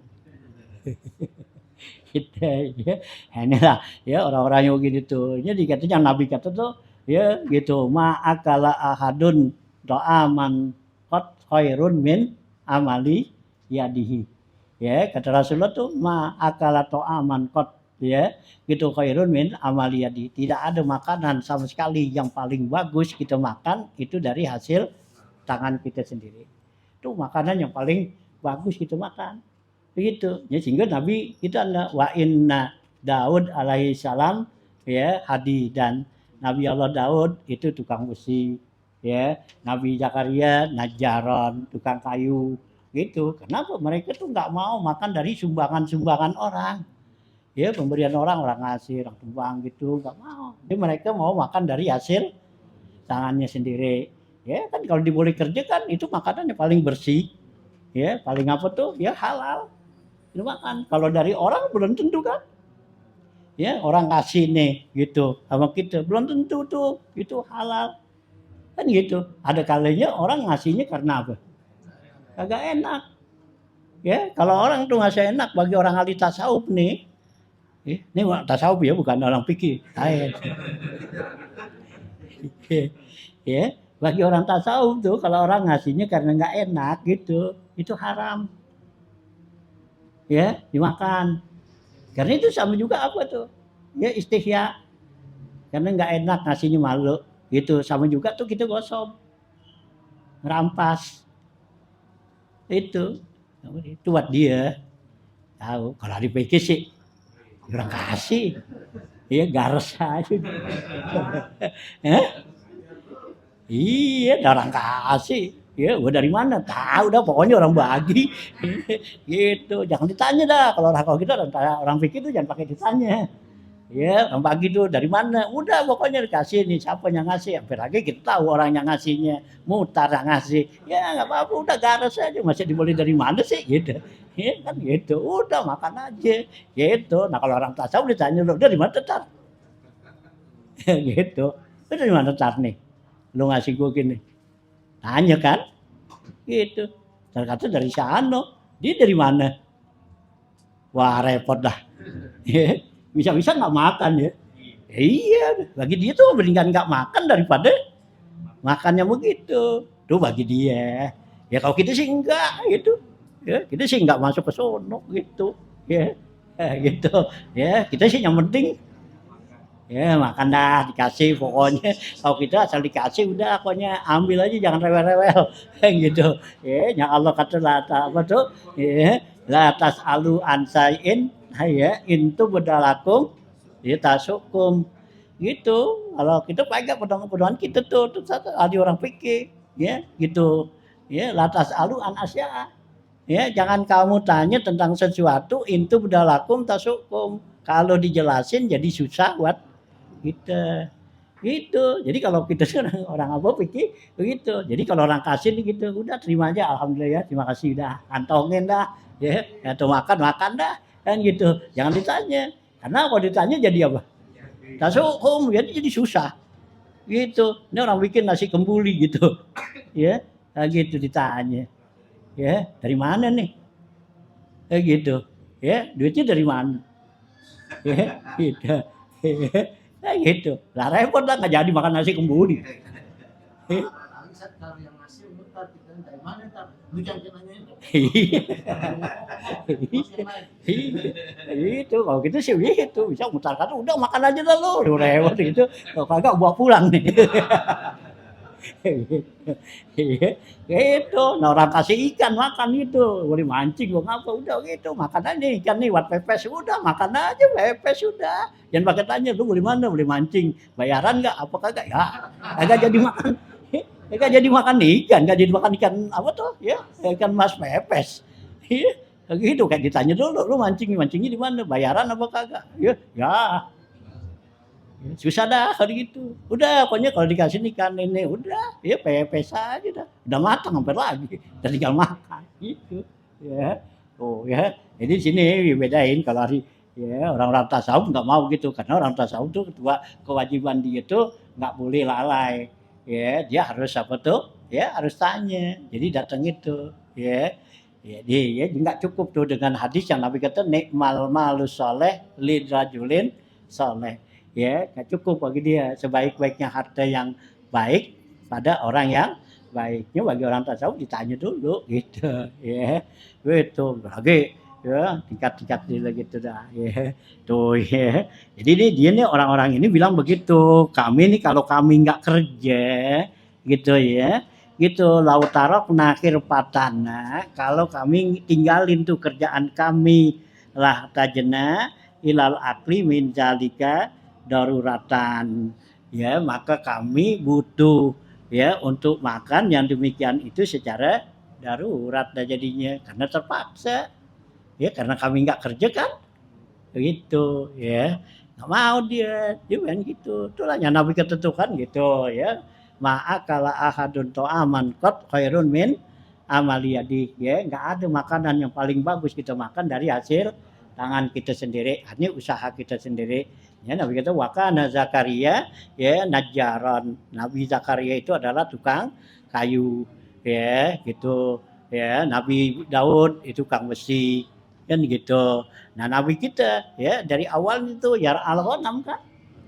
A: Gitu ya. Inilah ya orang-orang yang begitu tuh. Jadi katanya Nabi kata tuh ya gitu, ma'akala ahadun do'aman qad khairun min amali yadihi. Ya, kata Rasulullah tuh ma'akala to'aman qad ya, gitu khairun min amali yadihi. Tidak ada makanan sama sekali yang paling bagus kita makan itu dari hasil tangan kita sendiri. Itu makanan yang paling bagus kita makan. Begitu. Ya, sehingga Nabi itu adalah wa inna Daud alaihi salam ya hadi dan Nabi Allah Daud itu tukang besi ya, Nabi Zakaria najaron tukang kayu gitu. Kenapa mereka tuh nggak mau makan dari sumbangan-sumbangan orang? Ya pemberian orang ngasih orang tumbang gitu nggak mau. Jadi mereka mau makan dari hasil tangannya sendiri. Ya kan kalau diboleh kerja kan itu makanan yang paling bersih. Ya paling apa tuh? Ya halal. Itu makan. Kalau dari orang belum tentu kan? Ya orang kasih nih gitu sama kita belum tentu tuh itu halal kan gitu. Ada kalanya orang ngasihnya karena apa? Kagak enak. Ya kalau orang tuh ngasih enak bagi orang ahli tasawuf nih. Ini tasawuf ya bukan orang fikih. Ya bagi orang tasawuf tuh kalau orang ngasihnya karena nggak enak gitu itu haram. Ya dimakan. Karena itu sama juga apa tuh? Ya istihya. Karena nggak enak ngasihnya malu. Gitu. Sama juga tuh kita gosok. Merampas. Itu buat dia. Tahu. Kalau dipikir sih. Orang kasih. Ya gares aja. Iya orang kasih. Ya, gua dari mana? Tahu dah, pokoknya orang bagi. Gitu. Jangan ditanya dah. Kalau gitu orang pikir tuh jangan pakai ditanya. Ya, orang bagi tuh dari mana? Udah pokoknya dikasih nih. Siapa yang ngasih? Hampir lagi kita tahu orang yang ngasihnya. Mutar yang ngasih. Ya nggak apa-apa. Udah garas aja. Masih dibeli dari mana sih? Gitu. Ya kan gitu. Udah makan aja. Gitu. Nah kalau orang tasawuf ditanya lu dari mana tar? Gitu. Lu dari mana tar nih? Lu ngasih gue gini. Tanya kan? Gitu. Terkata dari Sano. Dia dari mana? Wah repot dah. Bisa-bisa nggak makan ya. Iya. Bagi dia tuh mendingan nggak makan daripada makannya begitu. Tuh bagi dia. Ya kalau kita sih enggak gitu. Ya, kita sih nggak masuk ke sono gitu. Ya. Gitu. Ya kita sih yang penting Ya makan dah dikasih pokoknya kalau kita asal dikasih udah pokoknya ambil aja jangan rewel-rewel gitu. Ya Allah kata lata apa tuh? Ya la tasalu an sain ya intu bedalakum ya tasukum gitu. Kalau kita pegang pedoman kita tuh terus ada orang pikir ya gitu. Ya la tasalu an asya. Ya jangan kamu tanya tentang sesuatu intu bedalakum tasukum. Kalau dijelasin jadi susah buat kita gitu. Jadi kalau kita orang orang apa pikir begitu. Jadi kalau orang kasih gitu, udah terima aja alhamdulillah ya, terima kasih dah, kantongin dah, ya, atau makan dah, kan gitu. Jangan ditanya. Karena kalau ditanya jadi apa? Tasukum, jadi susah. Gitu. Ini orang bikin nasi kembuli gitu. Ya, gitu ditanya. Ya, dari mana nih? Gitu. Ya, duitnya dari mana? Ya, gitu. Gitu. Lah repot lah nggak jadi makan nasi kembuli.
C: Kalau yang ngasih mutar kita dari mana ntar? Lu jangan nanyain.
A: Itu kalau gitu sih gitu bisa mutar kata udah makan aja dah lu repot gitu kalau kagak bawa pulang nih. Gitu, nah orang kasih ikan makan itu boleh mancing gua ngapa udah gitu makan aja ikan nih buat pepes udah makan aja pepes udah jangan pakai tanya lu boleh mana boleh mancing bayaran nggak apa kagak ya kagak jadi makan kagak jadi makan ikan kagak jadi makan ikan apa tuh ya ikan mas pepes iya gitu kayak ditanya dulu lu mancingnya di mana bayaran apa kagak ya susah dah kalau gitu. Udah pokoknya kalau dikasih ikan ini udah ya pepes aja dah. Udah matang hampir lagi. Tinggal makan gitu. Ya. Oh ya. Jadi sini dibedain kalau hari ya orang-orang tasawuf nggak mau gitu karena orang tasawuf tuh kewajiban dia tuh nggak boleh lalai. Ya, dia harus apa tuh? Ya harus tanya. Jadi datang itu ya. Jadi ya nggak cukup tuh dengan hadis yang Nabi kata nikmal malus soleh lidrajulin soleh. Ya nggak cukup bagi dia sebaik-baiknya harta yang baik pada orang yang baiknya bagi orang tasawuf ditanya dulu gitu ya itu lagi ya tingkat-tingkat dia gitu dah ya tuh ya jadi dia nih orang-orang ini bilang begitu kami nih kalau kami nggak kerja gitu ya gitu lautarok nakir patana kalau kami tinggalin tuh kerjaan kami lah tajena ilal akli min zalika daruratan ya maka kami butuh ya untuk makan yang demikian itu secara darurat dah jadinya karena terpaksa ya karena kami nggak kerja kan begitu ya nggak mau dia kan gitu itulah yang Nabi ketentukan gitu ya ma'akala ahadun to'aman kot khairun min amaliyadi ya nggak ada makanan yang paling bagus kita makan dari hasil tangan kita sendiri hanya usaha kita sendiri ya Nabi kata wakana Zakaria ya najaron Nabi Zakaria itu adalah tukang kayu ya gitu ya Nabi Daud itu tukang besi kan gitu nah Nabi kita ya dari awal itu ya al-ghanam kan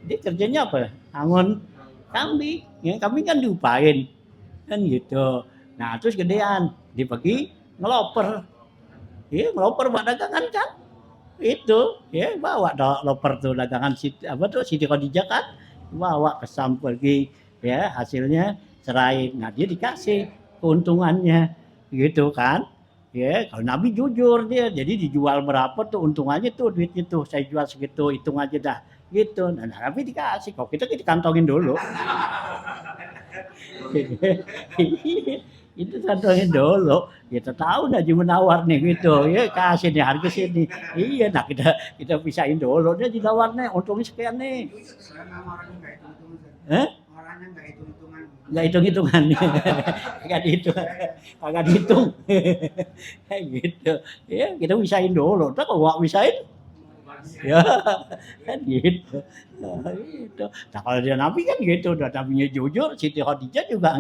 A: dia kerjanya apa angon kambing ya kambing kan diupain kan gitu nah terus gedean dibagi ngeloper ya ngeloper buat dagangan kan itu ya bawa loper tuh dagangan Siti Khadijah kan bawa ke pergi ya hasilnya serahin nah dia dikasih keuntungannya gitu kan ya kalau Nabi jujur dia jadi dijual berapa tuh untungannya tuh duitnya tuh saya jual segitu hitung aja dah gitu nah Nabi dikasih kok kita kantongin dulu itu kantongin dulu kita tahu dah menawar nih gitu ya kasih nih harga sini iya nah kita pisahin dulu dia ditawarnya untungnya sekian nih
B: orangnya nggak hitung-hitungan
A: nggak hitung-hitungan kagak dihitung gitu ya kita pisahin dulu terus kalau nggak pisahin ya kan gitu nah kalau dia Nabi kan gitu udah Nabinya jujur Siti Khadijah juga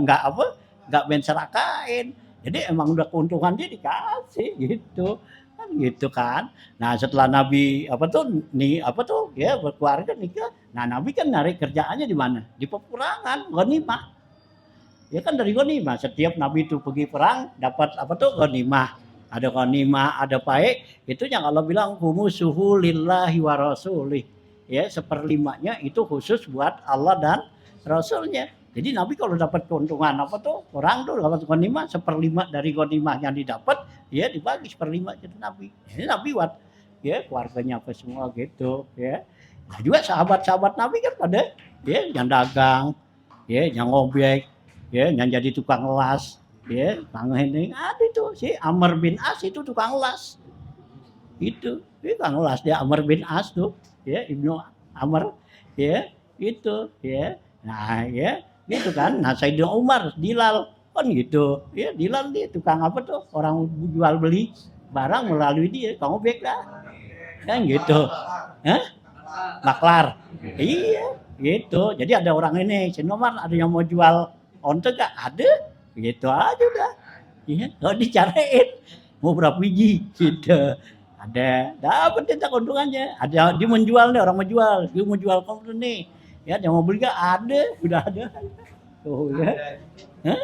A: nggak mencerakain jadi emang udah keuntungan dia dikasih gitu kan nah setelah Nabi ya berkeluarga nikah nah Nabi kan narik kerjaannya di mana di peperangan ghanimah ya kan dari ghanimah setiap Nabi itu pergi perang dapat ghanimah ada paek itu yang Allah bilang humusuhu lillahi wa rasulih ya 1/5-nya itu khusus buat Allah dan Rasulnya. Jadi Nabi kalau dapat keuntungan apa tuh, orang tuh dapat ghanimah 1/5 dari ghanimah yang didapat, ya dibagi 1/5 jadi Nabi. Ini Nabi buat ya keluarganya apa semua gitu ya. Nah juga sahabat-sahabat Nabi kan pada ya yang dagang, ya yang ngobek, ya yang jadi tukang las, ya tukang ini ada itu si Amr bin As itu tukang las. Itu tukang las dia Amr bin As tuh, ya Ibnu Amr, ya itu ya. Nah ya gitu kan. Nah Sayyidina Umar, Dilal kan gitu. Ya Dilal dia tukang apa tuh? Orang jual beli barang melalui dia, kamu bek dah. Kan gitu. Hah? Maklar. Iya, gitu. Jadi ada orang ini, Sayyidina Umar ada yang mau jual onte gak? Ada. Gitu aja udah. Iya, kalau dicariin mau berapa biji gitu. Ada, dapat dia keuntungannya. Ada dia menjual nih, orang menjual, dia mau jual kamu nih. Ya, yang mau beli gak ada, udah ada. Tuh ya. Hah?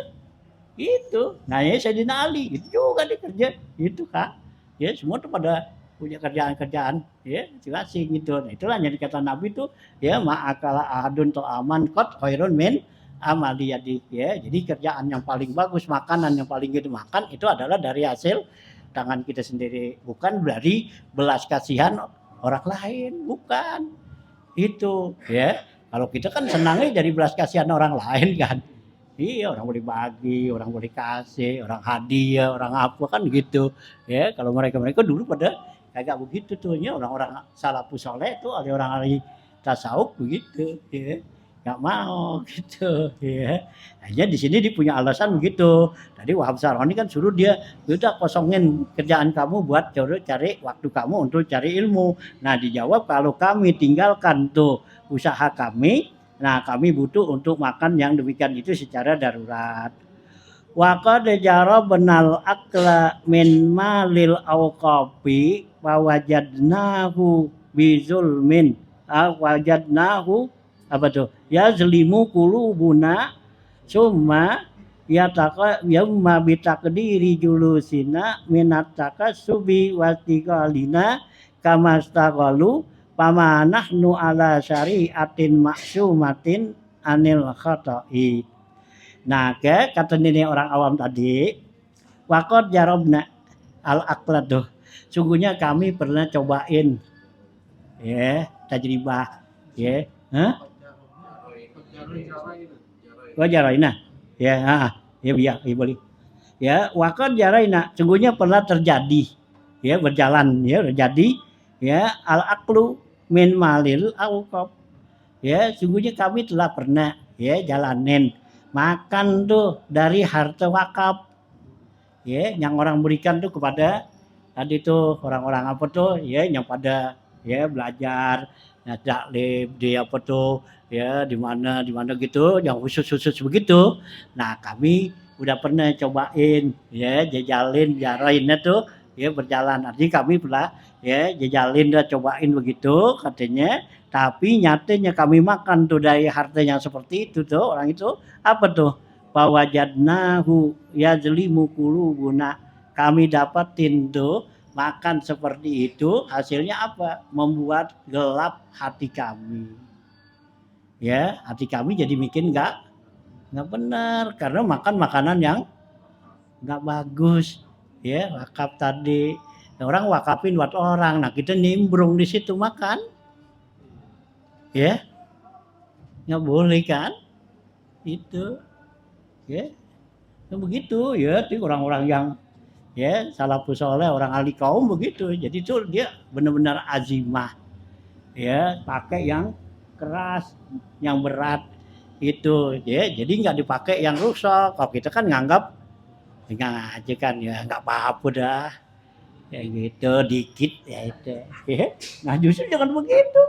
A: Itu. Nah, ya Sayyidina Ali, itu juga dia kerja. Itu Kak. Ya, semua tuh pada punya kerjaan-kerjaan, ya, masing-masing gitu. Nah, itulah yang dikata Nabi tuh, ya ma'akala ahadun to aman kot khairun min amali yadi. Ya, jadi kerjaan yang paling bagus, makanan yang paling gitu makan itu adalah dari hasil tangan kita sendiri, bukan dari belas kasihan orang lain, bukan. Itu, ya. Kalau kita kan senangnya dari belas kasihan orang lain kan. Iya, orang boleh bagi, orang boleh kasih, orang hadiah, orang apa kan gitu. Ya, kalau mereka-mereka dulu pada kagak begitu tuh ya, orang-orang salafus saleh itu ada orang ahli tasawuf begitu, ya. Nggak mau gitu, ya. Hanya di sini dia punya alasan begitu. Tadi Wahab Saroni kan suruh dia, udah kosongin kerjaan kamu buat cari waktu kamu untuk cari ilmu. Nah dijawab kalau kami tinggalkan tuh usaha kami, nah kami butuh untuk makan yang demikian itu secara darurat. Wa qad jarabnal akla min malil awqafi wa wajadnahu bizulmin. Wajadnahu apa tuh? Yazlimu qulubuna summa yawma bitakdiri julusina minat takassubi wastiqalina kamastaqalu pama nahnu ala syari'atin maksumatin anil khata'i. Nah, kata nenek orang awam tadi, waqad jarabna al-aqla tuh. Sungguhnya kami pernah cobain ya, tajribah ya. Hah? Jaraina. Ya, ya boleh. Ya, waqad jaraina. Sungguhnya pernah terjadi ya, berjalan ya, terjadi ya al-aqlu min malil awqaf. Ya, sungguhnya kami telah pernah ya jalanin makan tuh dari harta wakaf. Ya, yang orang berikan tuh kepada tadi tuh orang-orang apa tuh ya yang pada ya belajar ya taklim di apa tuh ya di mana gitu yang khusus begitu. Nah, kami udah pernah cobain ya jajalin jarainnya tuh ya berjalan. Artinya kami pernah ya jajalin dan cobain begitu katanya, tapi nyatanya kami makan tuh dari harta yang seperti itu tuh orang itu apa tuh wajadnahu yazlimu qulubuna, kami dapatin tuh makan seperti itu hasilnya apa? Membuat gelap hati kami. Ya, hati kami jadi bikin enggak benar karena makan makanan yang enggak bagus. Ya, wakaf tadi. Orang wakafin buat orang. Nah, kita nimbrung di situ makan. Ya. Enggak boleh kan? Itu. Ya. Nah, begitu ya, itu orang-orang yang ya salafus saleh, orang ahli kaum begitu. Jadi itu dia benar-benar azimah. Ya, pakai yang keras, yang berat itu ya. Jadi nggak dipakai yang rusak. Kalau kita kan nganggap aja kan ya nggak apa-apa dah. Kayak gitu dikit ya itu. Ya. Nah, justru jangan begitu.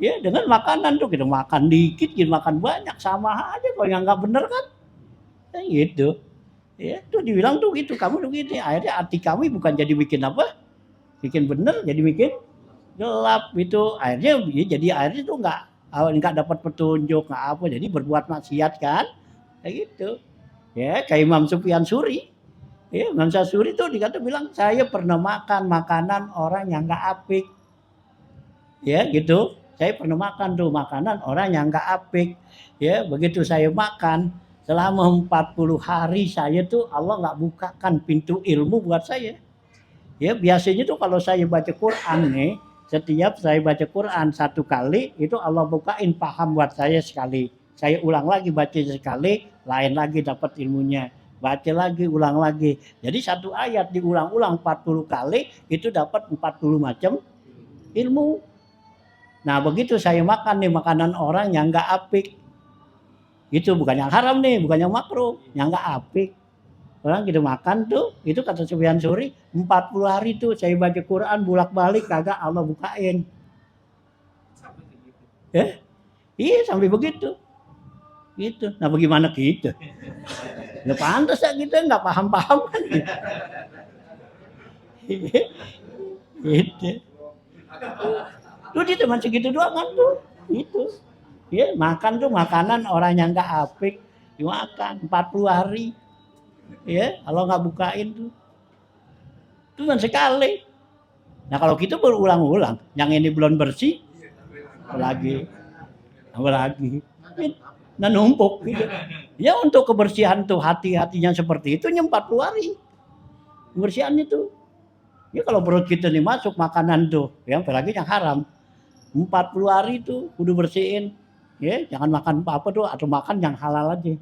A: Ya, dengan makanan tuh kita makan dikit, kita makan banyak sama aja kalau yang nggak bener kan. Kayak gitu. Ya, tuh dibilang tuh gitu, kamu tuh gitu. Akhirnya hati kami bukan jadi bikin apa? Bikin bener, jadi bikin gelap itu. Akhirnya ya, jadi akhirnya tuh nggak dapat petunjuk, nggak apa. Jadi berbuat maksiat kan? Kayak gitu. Ya, kayak Imam Sufyan Suri. Ya, Imam Suri tuh dikata bilang saya pernah makan makanan orang yang nggak apik. Ya, gitu. saya pernah makan tuh makanan orang yang nggak apik. Ya, begitu saya makan selama 40 hari saya tuh Allah nggak bukakan pintu ilmu buat saya. Ya, biasanya tuh kalau saya baca Quran nih, setiap saya baca Quran 1 kali itu Allah bukain paham buat saya sekali. Saya ulang lagi baca sekali, lain lagi dapat ilmunya. Baca lagi, ulang lagi. Jadi 1 ayat diulang-ulang 40 kali itu dapat 40 macam ilmu. Nah, begitu saya makan nih makanan orang yang nggak apik. Itu bukan yang haram nih, bukan yang makruh, yang nggak apik. Orang kita makan tuh, itu kata Sufyan Tsauri, 40 hari tuh saya baca Quran bolak-balik kagak Allah bukain. Iya sampai begitu. Gitu. Nah, bagaimana kita? Nggak pantas ya kita nggak paham-paham kan. Gitu. Tuh dia cuma segitu doang kan tuh. Itu. Ya, makan tuh makanan orang yang nggak apik dimakan 40 hari. Ya, kalau nggak bukain tuh. Cuma sekali. Nah, kalau kita berulang-ulang, yang ini belum bersih, apalagi. Nah, numpuk gitu. Ya, untuk kebersihan tuh hati-hatinya seperti itu 40 hari. Kebersihan itu. Ya, kalau perut kita nih masuk makanan tuh, yang apalagi yang haram. 40 hari tuh kudu bersihin. Ya, jangan makan apa-apa tuh atau makan yang halal aja.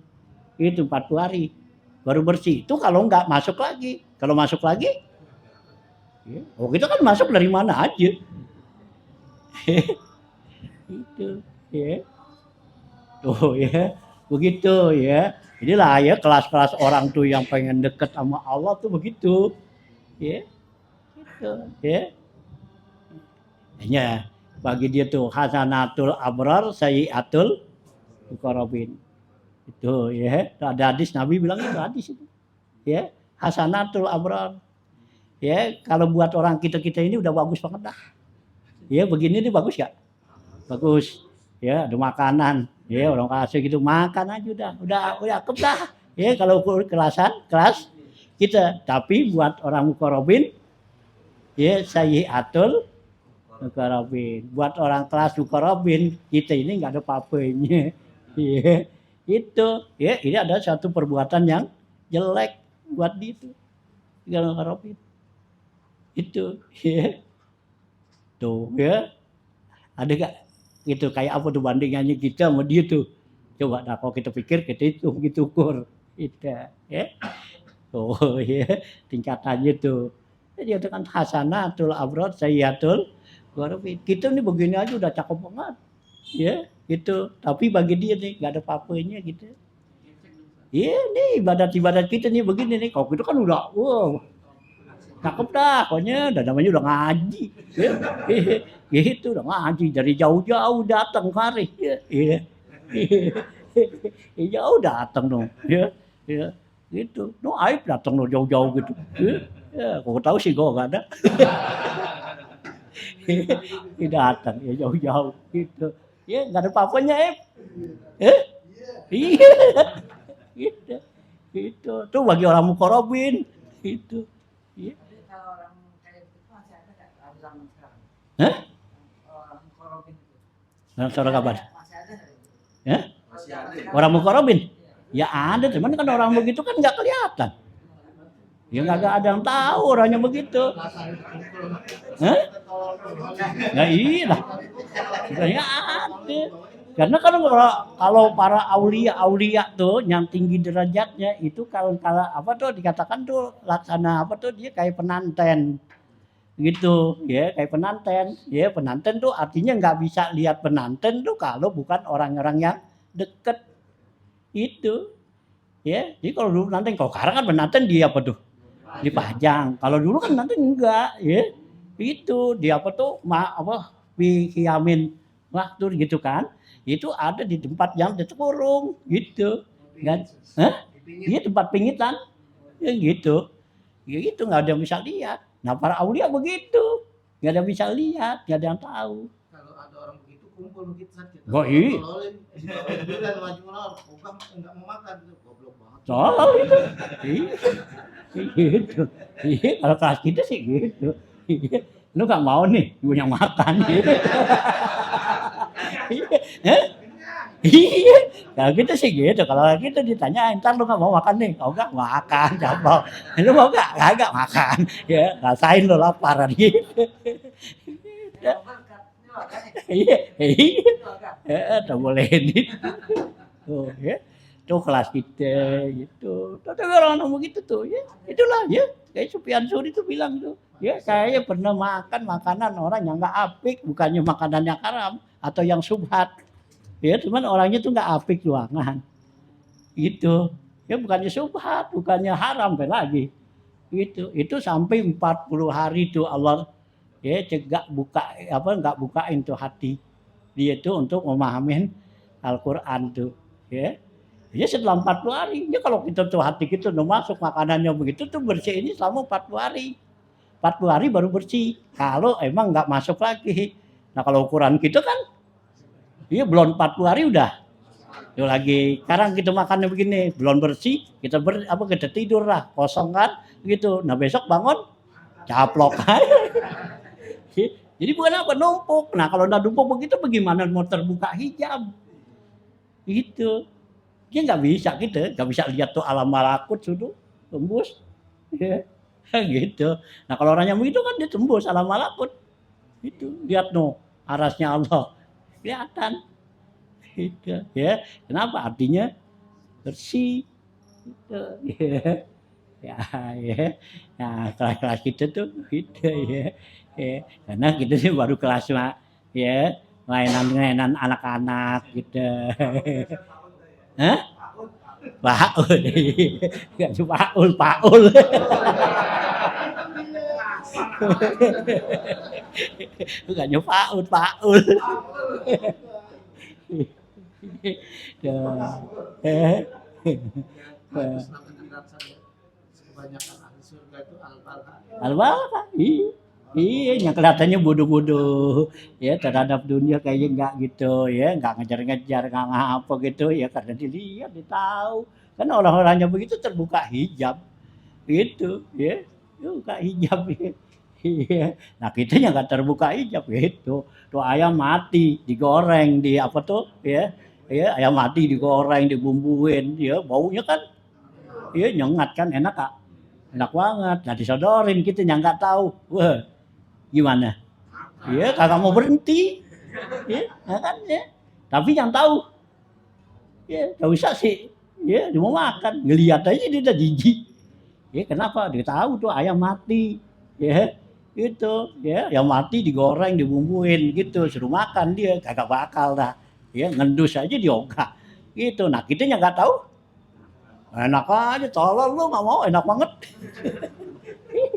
A: Itu 40 hari baru bersih. Itu kalau enggak masuk lagi. Kalau masuk lagi, ya, kita kan masuk dari mana aja. Itu, ya. Tuh ya, begitu ya. Inilah ya kelas-kelas orang tuh yang pengen deket sama Allah tuh begitu. Ya. Gitu, ya. Hanya bagi dia tuh hasanatul abrar sayyiatul muqarrabin. Itu ya. Ada hadis Nabi bilang itu hadis itu. Ya, hasanatul abrar. Ya, kalau buat orang kita-kita ini udah bagus banget dah. Ya, begini nih bagus gak? Bagus. Ya, ada makanan. Ya, orang kasih gitu makan aja udah akep dah. Ya, kalau kelas kita. Tapi buat orang muqarrabin ya sayyiatul muqarrabin. Buat orang kelas muqarrabin kita ini enggak ada apa-apanya. Ya, itu. Ya, ini ada satu perbuatan yang jelek buat dia itu. Kalau muqarrabin. Itu, ya. Tuh, ya. Ada gak gitu kayak apa tuh bandingannya kita sama dia tuh? Coba dah kalau kita pikir kita hitung gitu ukur. Kita, ya. Oh, ya. Tingkatannya tuh. Jadi itu kan hasanatul abrar sayyiatul muqarrabin. Kita nih begini aja udah cakep banget. Ya, gitu. Tapi bagi dia nih enggak ada apa-apanya gitu. Iya nih ibadat-ibadat kita nih begini nih. Kalau kita kan udah wow. Cakep dah, pokoknya namanya udah ngaji. Ya. Gitu udah ngaji dari jauh-jauh datang kemari. Iya. Jauh datang dong. Ya. Ya. Gitu. No aib datang no jauh-jauh gitu. Ya, kau tahu sih gua enggak ada. Datang ya jauh-jauh gitu. Ya, enggak ada apa-apanya, Iya. Gitu. Gitu. Tuh bagi orang muqarrabin gitu. Iya.
C: Kalau orang kayak itu masih ada nggak zaman sekarang?
A: Hah?
C: Orang muqarrabin itu.
A: Orang kapan?
C: Masih ada nggak?
A: Ya?
C: Masih ada.
A: Orang muqarrabin? Ya ada, cuman kan orang begitu kan nggak kelihatan. Ya nggak ada yang tahu orangnya begitu. Hah? Nah iya lah. Sebenarnya ada. Karena kan kalau para aulia tuh yang tinggi derajatnya itu kalau apa tuh dikatakan tuh laksana apa tuh dia kayak penanten gitu ya kayak penanten ya penanten tuh artinya nggak bisa lihat penanten tuh kalau bukan orang-orang yang deket itu ya jadi kalau dulu penanten kalau sekarang kan penanten dia apa tuh dipajang kalau dulu kan penanten enggak ya itu dia apa tuh Kiamin waktu gitu kan itu ada di tempat yang terkurung gitu kan iya tempat pingitan ya gitu ya itu nggak ada yang bisa lihat nah para aulia begitu nggak ada yang bisa lihat nggak ada yang tahu
C: Kalau ada orang begitu kumpul begitu saja.
A: Oh, iya.
C: Bulan maju menolak, bukan enggak mau makan itu goblok banget.
A: Oh itu gitu iya kalau kelas kita sih gitu iya lu nggak mau nih punya makan gitu Hah? Iya, kalau kita sih gitu, kalau kita ditanya, "Entar lu nggak mau makan nih?" "Oh nggak, makan," jawab. "Lu mau nggak?" "Kagak, makan." Ya, rasain lu lapar gitu. Iya, iya, heeh, tak bolehin itu. Tuh ya, itu kelas kita gitu. Tapi orang ngomong gitu tuh ya, itulah ya, kayak Sufyan Tsauri tuh bilang tuh, ya saya pernah makan makanan orang yang nggak apik, bukannya makanan yang haram atau yang syubhat. Ya, cuman orangnya tuh nggak apik ruangan. Gitu. Ya bukannya syubhat, bukannya haram kan lagi. Gitu. Itu sampai 40 hari tuh Allah ya cegah buka apa nggak bukain tuh hati dia tuh untuk memahami Al-Qur'an tuh, ya. Ya setelah 40 hari, ya kalau kita tuh hati kita udah masuk makanannya begitu tuh bersih ini selama 40 hari. 40 hari baru bersih. Kalau emang nggak masuk lagi. Nah kalau ukuran kita kan, iya belum 40 hari udah. Itu lagi. Sekarang kita makannya begini, belum bersih, kita tidur lah, kosong kan, gitu. Nah besok bangun, caplok aja. Jadi bukan apa numpuk. Nah kalau udah numpuk begitu, bagaimana mau terbuka hijab? Gitu. Dia nggak bisa gitu, nggak bisa lihat tuh alam malakut sudah tembus, ya. Gitu. Nah kalau orang yang begitu kan dia tembus alam malakut, itu lihat no arasnya Allah kelihatan, gitu, ya. Kenapa? Artinya bersih, gitu, ya. Ya, ya. Nah kelas-kelas kita tuh gitu ya, ya. Karena kita sih baru kelas ya mainan-mainan anak-anak gitu. Hah? Paul. Enggak Paul. Bukannya Paul.
C: Kebanyakan ahli surga itu al-balha.
A: Al-Balqa. Iya, yang kelihatannya bodoh-bodoh ya terhadap dunia kayaknya enggak gitu ya, enggak ngejar-ngejar, enggak apa gitu ya karena dilihat, ditahu. Kan orang-orangnya begitu terbuka hijab gitu ya. Buka hijab ya. Iya. Nah, kitanya enggak terbuka hijab gitu. Tuh ayam mati digoreng di apa tuh ya. Ya, ayam mati digoreng, dibumbuin ya, baunya kan ya nyengat kan enak Kak. Enak banget. Nah, disodorin kita yang enggak tahu. Wah, gimana? Ya kagak mau berhenti, ya kan ya. Tapi yang tahu, ya nggak usah sih, ya dia mau makan, ngelihat aja dia udah jijik. Ya kenapa? Dia tahu tuh ayam mati, ya itu, ya yang mati digoreng, dibumbuin gitu, suruh makan dia kagak bakal dah, ya ngendus aja diogah, gitu. Nah kita yang nggak tahu, enak aja, tolol lu nggak mau, enak banget.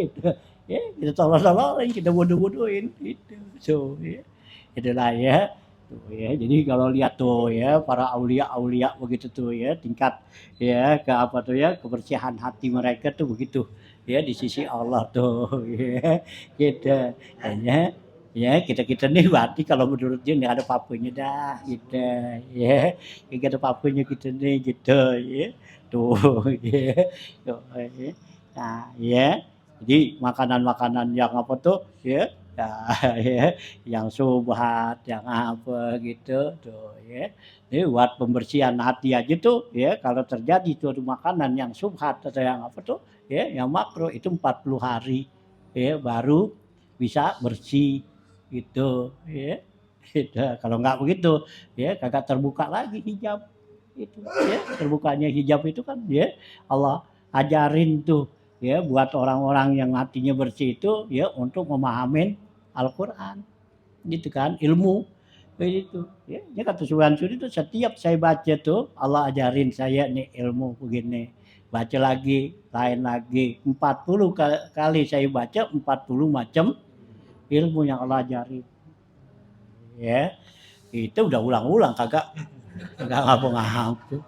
A: Gitu. Ya, kita tolol-tololin, kita bodoh-bodohin gitu. So, ya. Itulah ya. Tuh ya. Jadi kalau lihat tuh ya para aulia-aulia begitu tuh ya, tingkat ya ke apa tuh ya, kebersihan hati mereka tuh begitu. Ya di sisi Allah tuh ya. Gitu. Ya. Ya, kita-kita nih berarti kalau menurut dia nggak ada papunya dah gitu ya. Nggak ada papunya kita nih gitu ya. Tuh ya. Tuh, ya. Nah, ya. Jadi makanan-makanan yang apa tuh ya, ya, ya yang subhat, yang apa gitu tuh ya. Ini buat pembersihan hati aja tuh ya kalau terjadi tuh makanan yang subhat atau yang apa tuh ya, yang makruh itu 40 hari ya baru bisa bersih gitu ya. Gitu. Kalau nggak begitu ya kagak terbuka lagi hijab itu ya. Terbukanya hijab itu kan ya Allah ajarin tuh ya buat orang-orang yang hatinya bersih itu ya untuk memahami Al-Qur'an gitu kan ilmu begitu ya. Ini kata Sufyan Tsauri itu setiap saya baca tuh Allah ajarin saya nih ilmu begini baca lagi lain lagi 40 kali saya baca 40 macam ilmu yang Allah ajarin ya itu udah ulang-ulang kagak ngapa-ngapa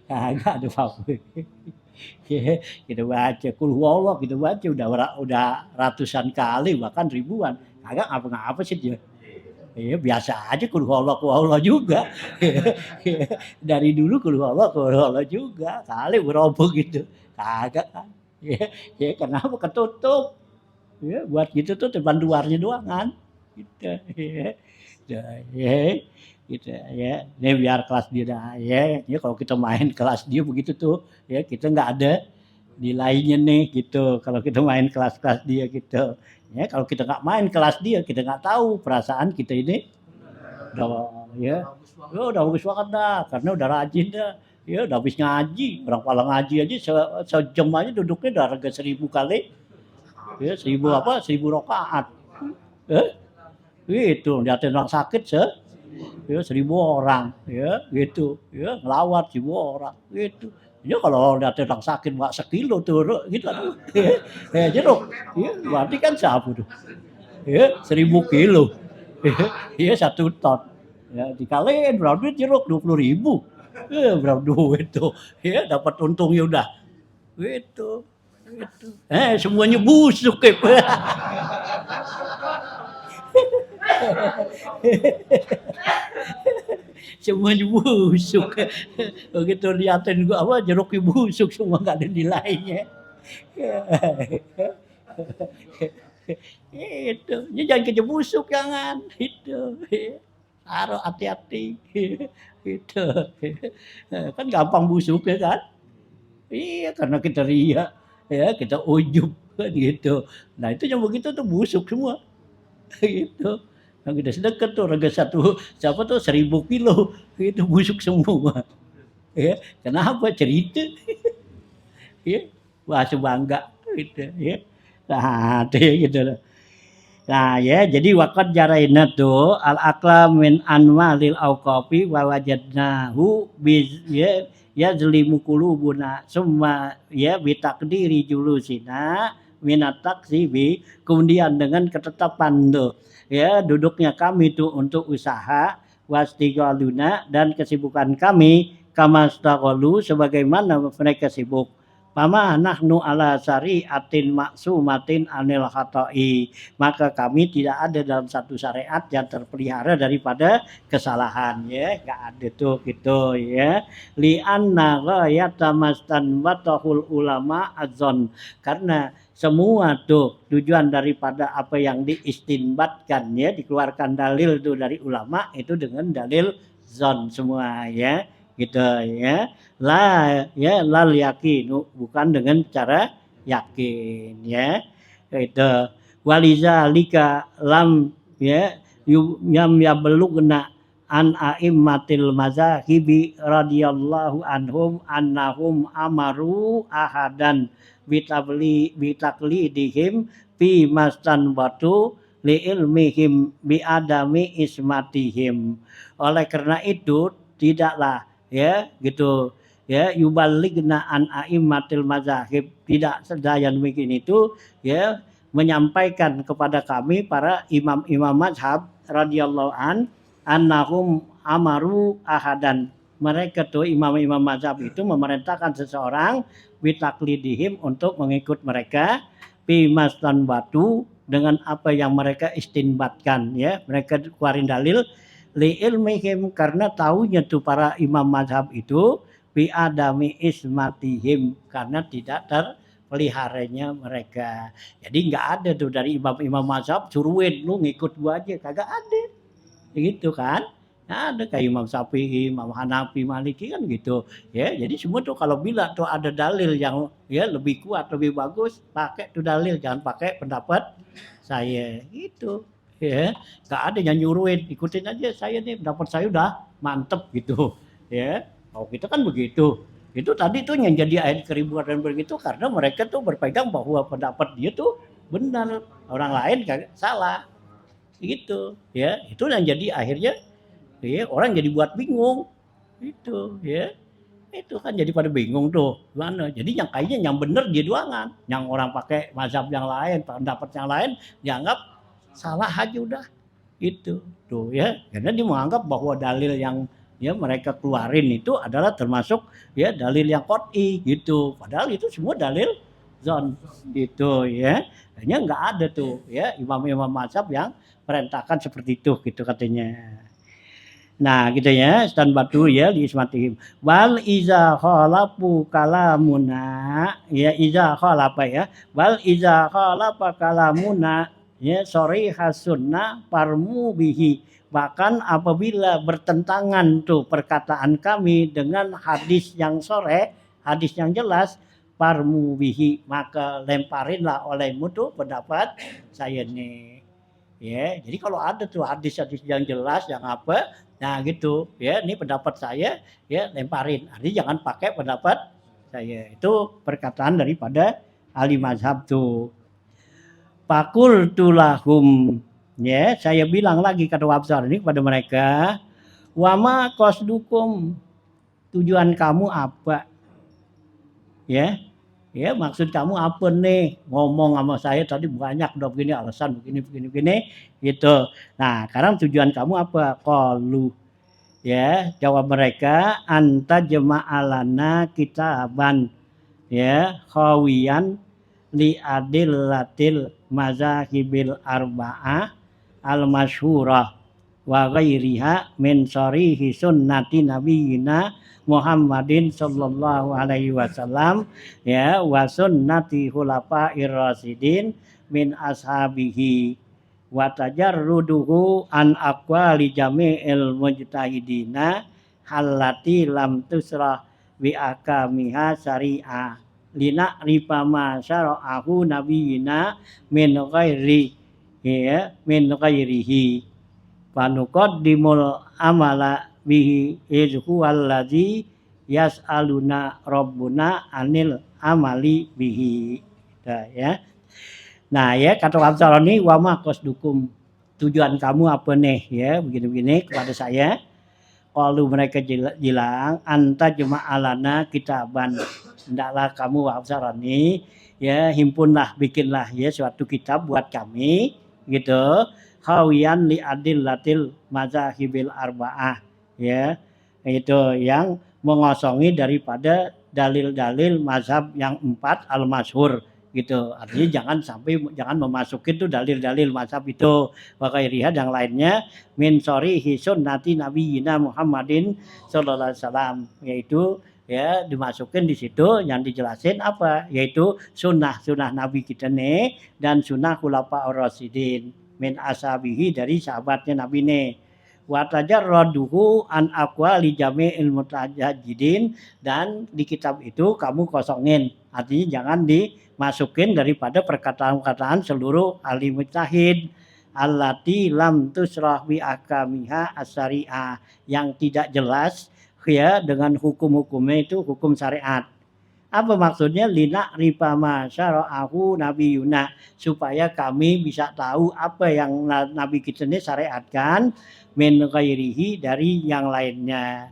A: kagak ada apa-apa. Ya, kita baca Qul huwallah kita baca udah ratusan kali bahkan ribuan kagak ngapa-ngapa sih dia. Ya biasa aja Qul huwallah juga. Dari dulu Qul huwallah juga kali berobok gitu kagak kan. Ya kenapa ketutup ya buat gitu tuh depan luarnya doang kan gitu ya. Ya, gitu ya. Ini biar kelas dia dah ya. Ya kalau kita main kelas dia begitu tuh ya kita nggak ada nilainya nih gitu. Kalau kita main kelas-kelas dia gitu. Ya kalau kita nggak main kelas dia kita nggak tahu perasaan kita ini udah ya.
C: Bagus banget.
A: Ya udah bagus banget dah karena udah rajin dah. Ya udah habis ngaji. Orang pala ngaji aja sejam aja duduknya udah harga 1000 kali. Ya 1000 apa? 1000 rakaat. Gitu, liatin orang sakit ya 1000 orang ya gitu ya ngelawat 1000 orang gitu ya kalau liatin orang sakit nggak sekilo tuh gitu jeruk ya berarti kan siapa tuh ya 1000 kilo ya 1 ton ya dikaliin berapa duit jeruk 20.000 ya berapa duit tuh ya dapat untungnya udah gitu semuanya busuk semuanya busuk. Begitu liatin gua apa jeruknya busuk semua nggak ada nilainya. Itu, jangan kerja busuk jangan. Itu, taruh hati-hati. Itu, kan gampang busuk ya kan? Iya karena kita ria, ya kita ujub kan gitu. Nah itu yang begitu tuh busuk semua. Gitu. Yang kita sedekah tuh harga siapa tuh 1000 kilo itu busuk semua. Ya, kenapa cerita? Ya, bahasa bangga gitu ya. Nah, itu ya gitu. Nah, ya jadi waqad jaraina tuh al aqlam min anwalil auqafi wa wajadnahu ya yazlimu qulubuna summa ya bi taqdiri julusina minat taksibi kemudian dengan ketetapan tuh ya duduknya kami tuh untuk usaha wastighaluna dan kesibukan kami kamastaghalu sebagaimana mereka sibuk pama nahnu ala syari'atin maksumatin anil khata'i maka kami tidak ada dalam satu syariat yang terpelihara daripada kesalahan ya enggak ada tuh gitu ya li anna ghayatamastan watahul ulama azon karena semua tuh tujuan daripada apa yang diistinbatkan ya dikeluarkan dalil tuh dari ulama itu dengan dalil zon semua ya gitu ya lal yakinu bukan dengan cara yakin ya itu walizalika lam ya yam yablugna an aimmatil mazahibi radhiyallahu anhum annahum amaru ahadan bitaklidihim fi mastanbatu li ilmihim bi adami ismatihim oleh karena itu tidaklah ya gitu ya yubaligna an aimmatil mazahib tidak sedaya demikian itu ya menyampaikan kepada kami para imam-imam mazhab radhiyallahu annahum amaru ahadan mereka tuh imam-imam mazhab itu memerintahkan seseorang bitaklidihim untuk mengikut mereka bimastan batu dengan apa yang mereka istinbatkan ya mereka keluarin dalil li ilmihim karena tahunya tuh para imam mazhab itu bi adami ismatihim karena tidak terpeliharanya mereka jadi nggak ada tuh dari imam-imam mazhab suruhin lu ngikut gua aja kagak ada gitu kan ada kayak Imam Syafi'i, Imam Hanafi, Maliki kan gitu ya jadi semua tuh kalau bila tuh ada dalil yang ya lebih kuat lebih bagus pakai tuh dalil jangan pakai pendapat saya gitu ya nggak ada yang nyuruhin ikutin aja saya nih pendapat saya udah mantep gitu ya kalau kita kan begitu itu tadi tuh yang jadi ayat keribuan dan begitu karena mereka tuh berpegang bahwa pendapat dia tuh benar orang lain kagak salah gitu ya itu yang jadi akhirnya ya orang jadi buat bingung itu ya itu kan jadi pada bingung tuh gimana jadi yang kayaknya yang benar dia doangan yang orang pakai mazhab yang lain pendapat yang lain dianggap salah aja udah itu tuh ya karena dia menganggap bahwa dalil yang ya mereka keluarin itu adalah termasuk ya dalil yang qot'i gitu padahal itu semua dalil zon gitu ya hanya nggak ada tuh ya imam-imam mazhab yang perintahkan seperti itu gitu katanya. Nah gitu ya stan batu ya di ismatihim wal iza khalafu kalamuna ya iza khalafa ya wal iza khalafa kalamuna ya sorry hasunna parmu bihi bahkan apabila bertentangan tuh perkataan kami dengan hadis yang sore, hadis yang jelas, parmu bihi, maka lemparinlah olehmu tuh pendapat saya nih. Ya, jadi kalau ada tuh hadis-hadis yang jelas, yang apa, nah gitu, ya, ini pendapat saya, ya lemparin. Artinya jangan pakai pendapat saya. Itu perkataan daripada ahli mazhab tuh. Pakul tulahum, ya, saya bilang lagi kata Wabsar ini kepada mereka, wama kosdukum, tujuan kamu apa? Ya, ya maksud kamu apa nih? Ngomong sama saya tadi banyak udah begini alasan begini gitu. Nah, sekarang tujuan kamu apa? Qalu, ya, jawab mereka, anta jama'alana kitaban, ya, khawiyan li adillatil mazahibil arba'ah al masyhurah wa ghairiha min sarihi sunnati nabiyina Muhammadin sallallahu alaihi wasallam, ya, wa sunnati khulafa'ir rasyidin min ashabihi wa tajarruduhu an aqwali jami'il mujtahidina allati lam tusrah bi akamiha syari'ah lina ripama syara'ahu nabiyina min ghairi, ya, min ghairihi panuqaddimul amala bihi idhu allazi yas'aluna rabbuna anil amali bihi. Ya. Nah, ya, kata Absaloni, wa ma qasdukum, tujuan kamu apa nih, ya, begini-begini kepada saya. Kalau mereka bilang anta jama'alana kitaban, hendaklah kamu Absaloni, ya, himpunlah, bikinlah, ya, suatu kitab buat kami gitu, khawiyan li adillatil mazahibil arba'ah, ya, itu yang mengosongi daripada dalil-dalil mazhab yang 4 al-masyhur gitu. Artinya jangan memasukin tuh dalil-dalil mazhab itu wakairiha yang lainnya min sorihi sunnati nabiyina Muhammadin sallallahu alaihi wasallam, yaitu, ya, dimasukin di situ yang dijelasin apa, yaitu sunnah nabi kita nih dan sunnah khulafaur rasyidin min ashabihi, dari sahabatnya nabi nih, wa tajarraduhu an aqwali jami'il mutajahidin, dan di kitab itu kamu kosongin, artinya jangan dimasukin daripada perkataan-perkataan seluruh ahli mujtahid allati lam tusrah bi akamiha as-syari'ah, yang tidak jelas, ya, dengan hukum-hukumnya itu hukum syariat. Apa maksudnya? Lina ripama syara'ahu nabiyuna, supaya kami bisa tahu apa yang nabi kita ini syariatkan min ghairihi, dari yang lainnya.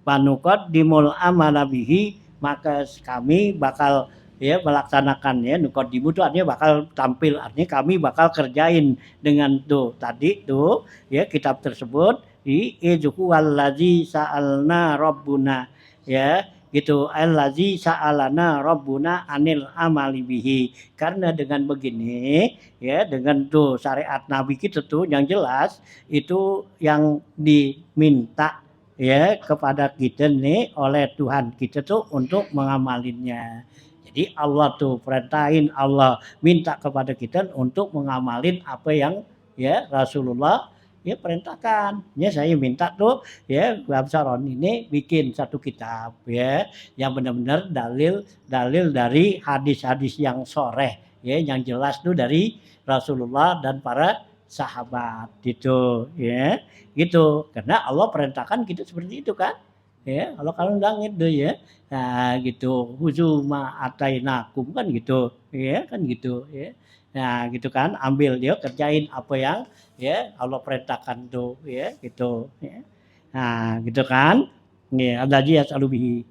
A: Panuqaddimul amala bihi, maka kami bakal, ya, melaksanakannya. Nuqaddimu itu artinya bakal tampil, artinya kami bakal kerjain dengan tuh tadi tuh, ya, kitab tersebut di ijhu wallazi sa'alna rabbuna, ya, gitu, allazi sa'alana rabbuna anil amali bihi. Karena dengan begini, ya, dengan tuh syariat nabi kita tuh yang jelas, itu yang diminta, ya, kepada kita nih oleh Tuhan kita tuh untuk mengamalinya. Jadi Allah tuh perintahin, Allah minta kepada kita untuk mengamalin apa yang, ya, Rasulullah, ya, perintahkan. Ya, saya minta tuh, ya, Absaron ini bikin satu kitab, ya, yang benar-benar dalil dari hadis-hadis yang shareh, ya, yang jelas tuh dari Rasulullah dan para sahabat gitu, ya, gitu. Karena Allah perintahkan kita seperti itu kan, ya, kalau bilang itu, ya, nah gitu, huzuma atainakum kan gitu, ya, kan gitu, ya. Nah, gitu kan, ambil dia kerjain apa yang, ya, Allah perintahkan tuh, ya, gitu, ya. Nah, gitu kan, ya, allazi yas'alubihi.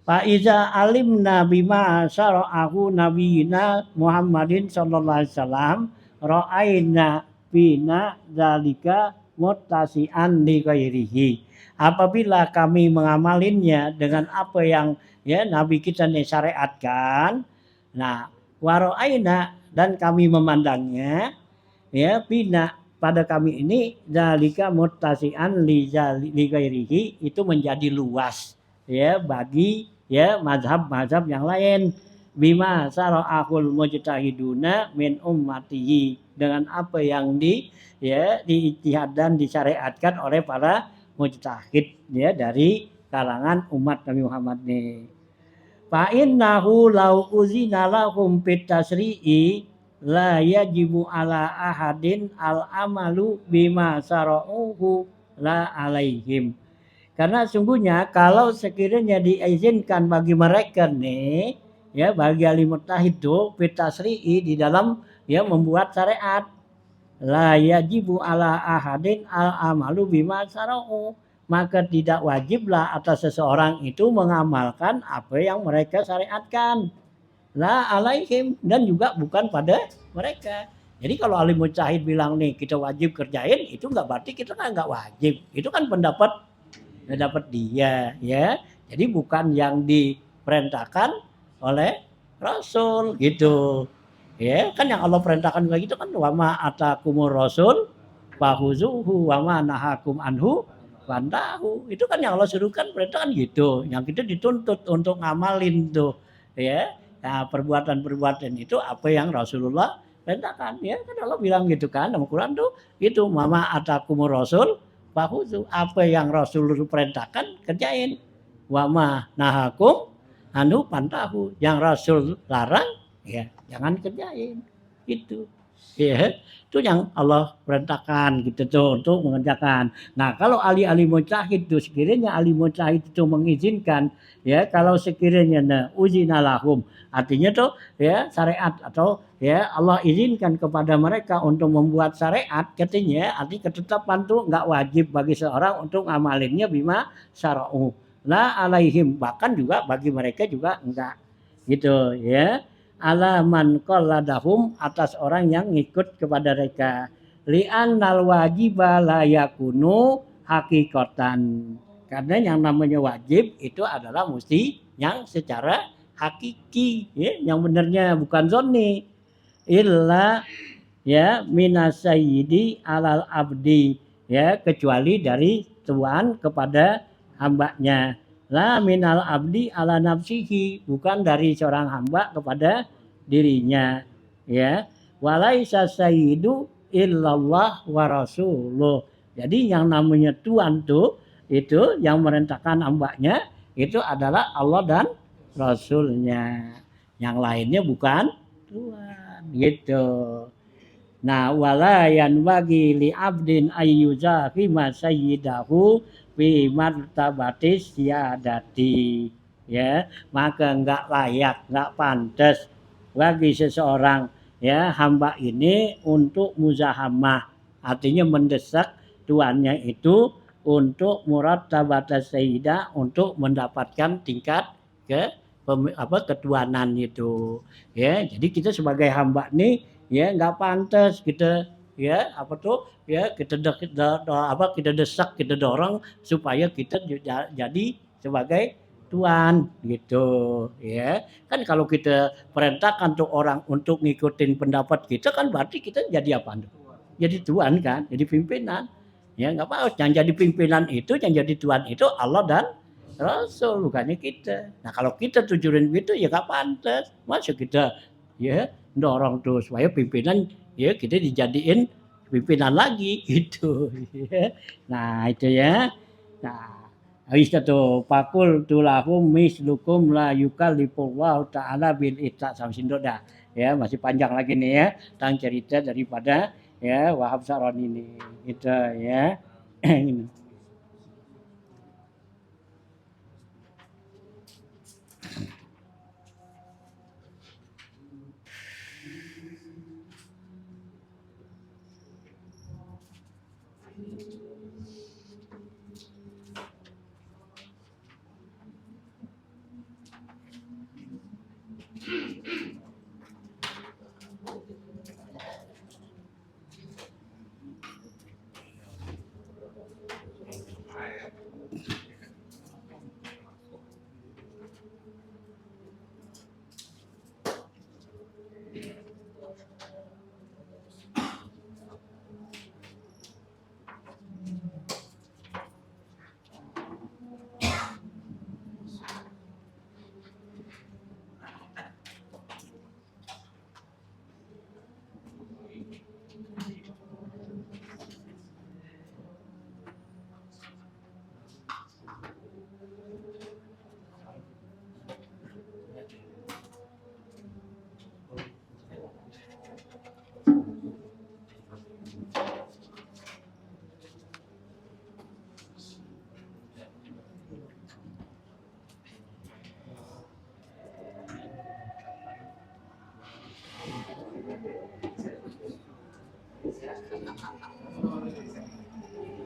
A: Fa iza alimna bima syara'ahu nabiyina Muhammadin sallallahu alaihi wasallam ra'aina bina zalika muttasi'an li ghairihi. Apabila kami mengamalinnya dengan apa yang, ya, nabi kita nih syariatkan, nah, wa ra'aina, dan kami memandangnya, ya, bina, pada kami ini zalika muttasi'an li ghairihi, itu menjadi luas, ya, bagi, ya, mazhab-mazhab yang lain, bima sara'ahul mujtahiduna min ummatihi, dengan apa yang diijtihad dan disyariatkan oleh para mujtahid ya dari kalangan umat Nabi Muhammad nih. Fa innahu law uzina lahum fit tasri'i la yajibu ala ahadin al amalu bima sara'uhu la alaihim. Karena sungguhnya kalau sekiranya diizinkan bagi mereka nih ya bagi ahli mujtahid itu fit tasri'i di dalam ya membuat syariat la yajibu ala ahadin al amalu bima sara'u, maka tidak wajiblah atas seseorang itu mengamalkan apa yang mereka syariatkan la alaihim, dan juga bukan pada mereka. Jadi kalau ahli mujtahid bilang nih kita wajib kerjain, itu nggak berarti kita kan nggak wajib. Itu kan pendapat dia ya. Jadi bukan yang diperintahkan oleh Rasul gitu. Ya, kan yang Allah perintahkan begitu kan wa ma atakumur rasul fahuzuhu wa ma nahakum anhu fantahu. Itu kan yang Allah suruhkan perintahkan gitu. Yang kita dituntut untuk ngamalin tuh ya. Nah, perbuatan-perbuatan itu apa yang Rasulullah perintahkan ya. Kan Allah bilang gitu kan dalam Quran tuh gitu, mama atakumur rasul fahuzu, apa yang Rasulullah perintahkan kerjain. Wa ma nahakum anhu fantahu, yang Rasul larang ya jangan kerjain gitu ya. Itu yang Allah perintahkan gitu tuh untuk mengerjakan. Nah kalau ahli-ahli mujtahid itu sekiranya ahli mujtahid itu mengizinkan ya, kalau sekiranya uzina lahum, artinya tuh ya syariat atau ya Allah izinkan kepada mereka untuk membuat syariat, katanya arti ketetapan tuh nggak wajib bagi seorang untuk ngamalinnya bima syara'u la alaihim, bahkan juga bagi mereka juga enggak gitu ya. Ala man qalladahum, atas orang yang ngikut kepada mereka. Li'annal wajiba la yakunu hakikatan, karena yang namanya wajib itu adalah mesti yang secara hakiki ya, yang benarnya bukan zonni. Illa ya minas sayyidi alal abdi ya, kecuali dari tuan kepada hambanya. La minal abdi ala nafsihi, bukan dari seorang hamba kepada dirinya ya. Walaisa sayyidu illallah wa rasuluh. Jadi yang namanya tuan tuh itu yang merintahkan hambanya itu adalah Allah dan Rasulnya, yang lainnya bukan tuan gitu. Nah wala yanbaghi li abdin ayyuzahima sayyidahu fi martabatis siyadati ya, maka enggak layak, enggak pantas bagi seseorang ya hamba ini untuk muzahamah, artinya mendesak tuannya itu untuk murattabatas sayyidah, untuk mendapatkan tingkat ketuanan itu ya. Jadi kita sebagai hamba nih ya nggak pantas kita ya kita desak, kita dorong supaya kita jadi sebagai tuan gitu ya. Kan kalau kita perintahkan tuh orang untuk ngikutin pendapat kita kan berarti kita jadi apa? Jadi tuan kan, jadi pimpinan ya. Nggak apa, yang jadi pimpinan itu, yang jadi tuan itu Allah dan Rasul, bukannya kita. Nah kalau kita tujuan gitu ya nggak pantas. Masa kita ya dorong tuh supaya pimpinan ya kita dijadiin pimpinan lagi gitu ya. Nah itu ya. Nah habis itu pakul tulahum mislukum la yukallifullahu ta'ala bil ihsan sampai situ dah ya. Masih panjang lagi nih ya tentang cerita daripada ya Wahab Sa'roni ini itu ya.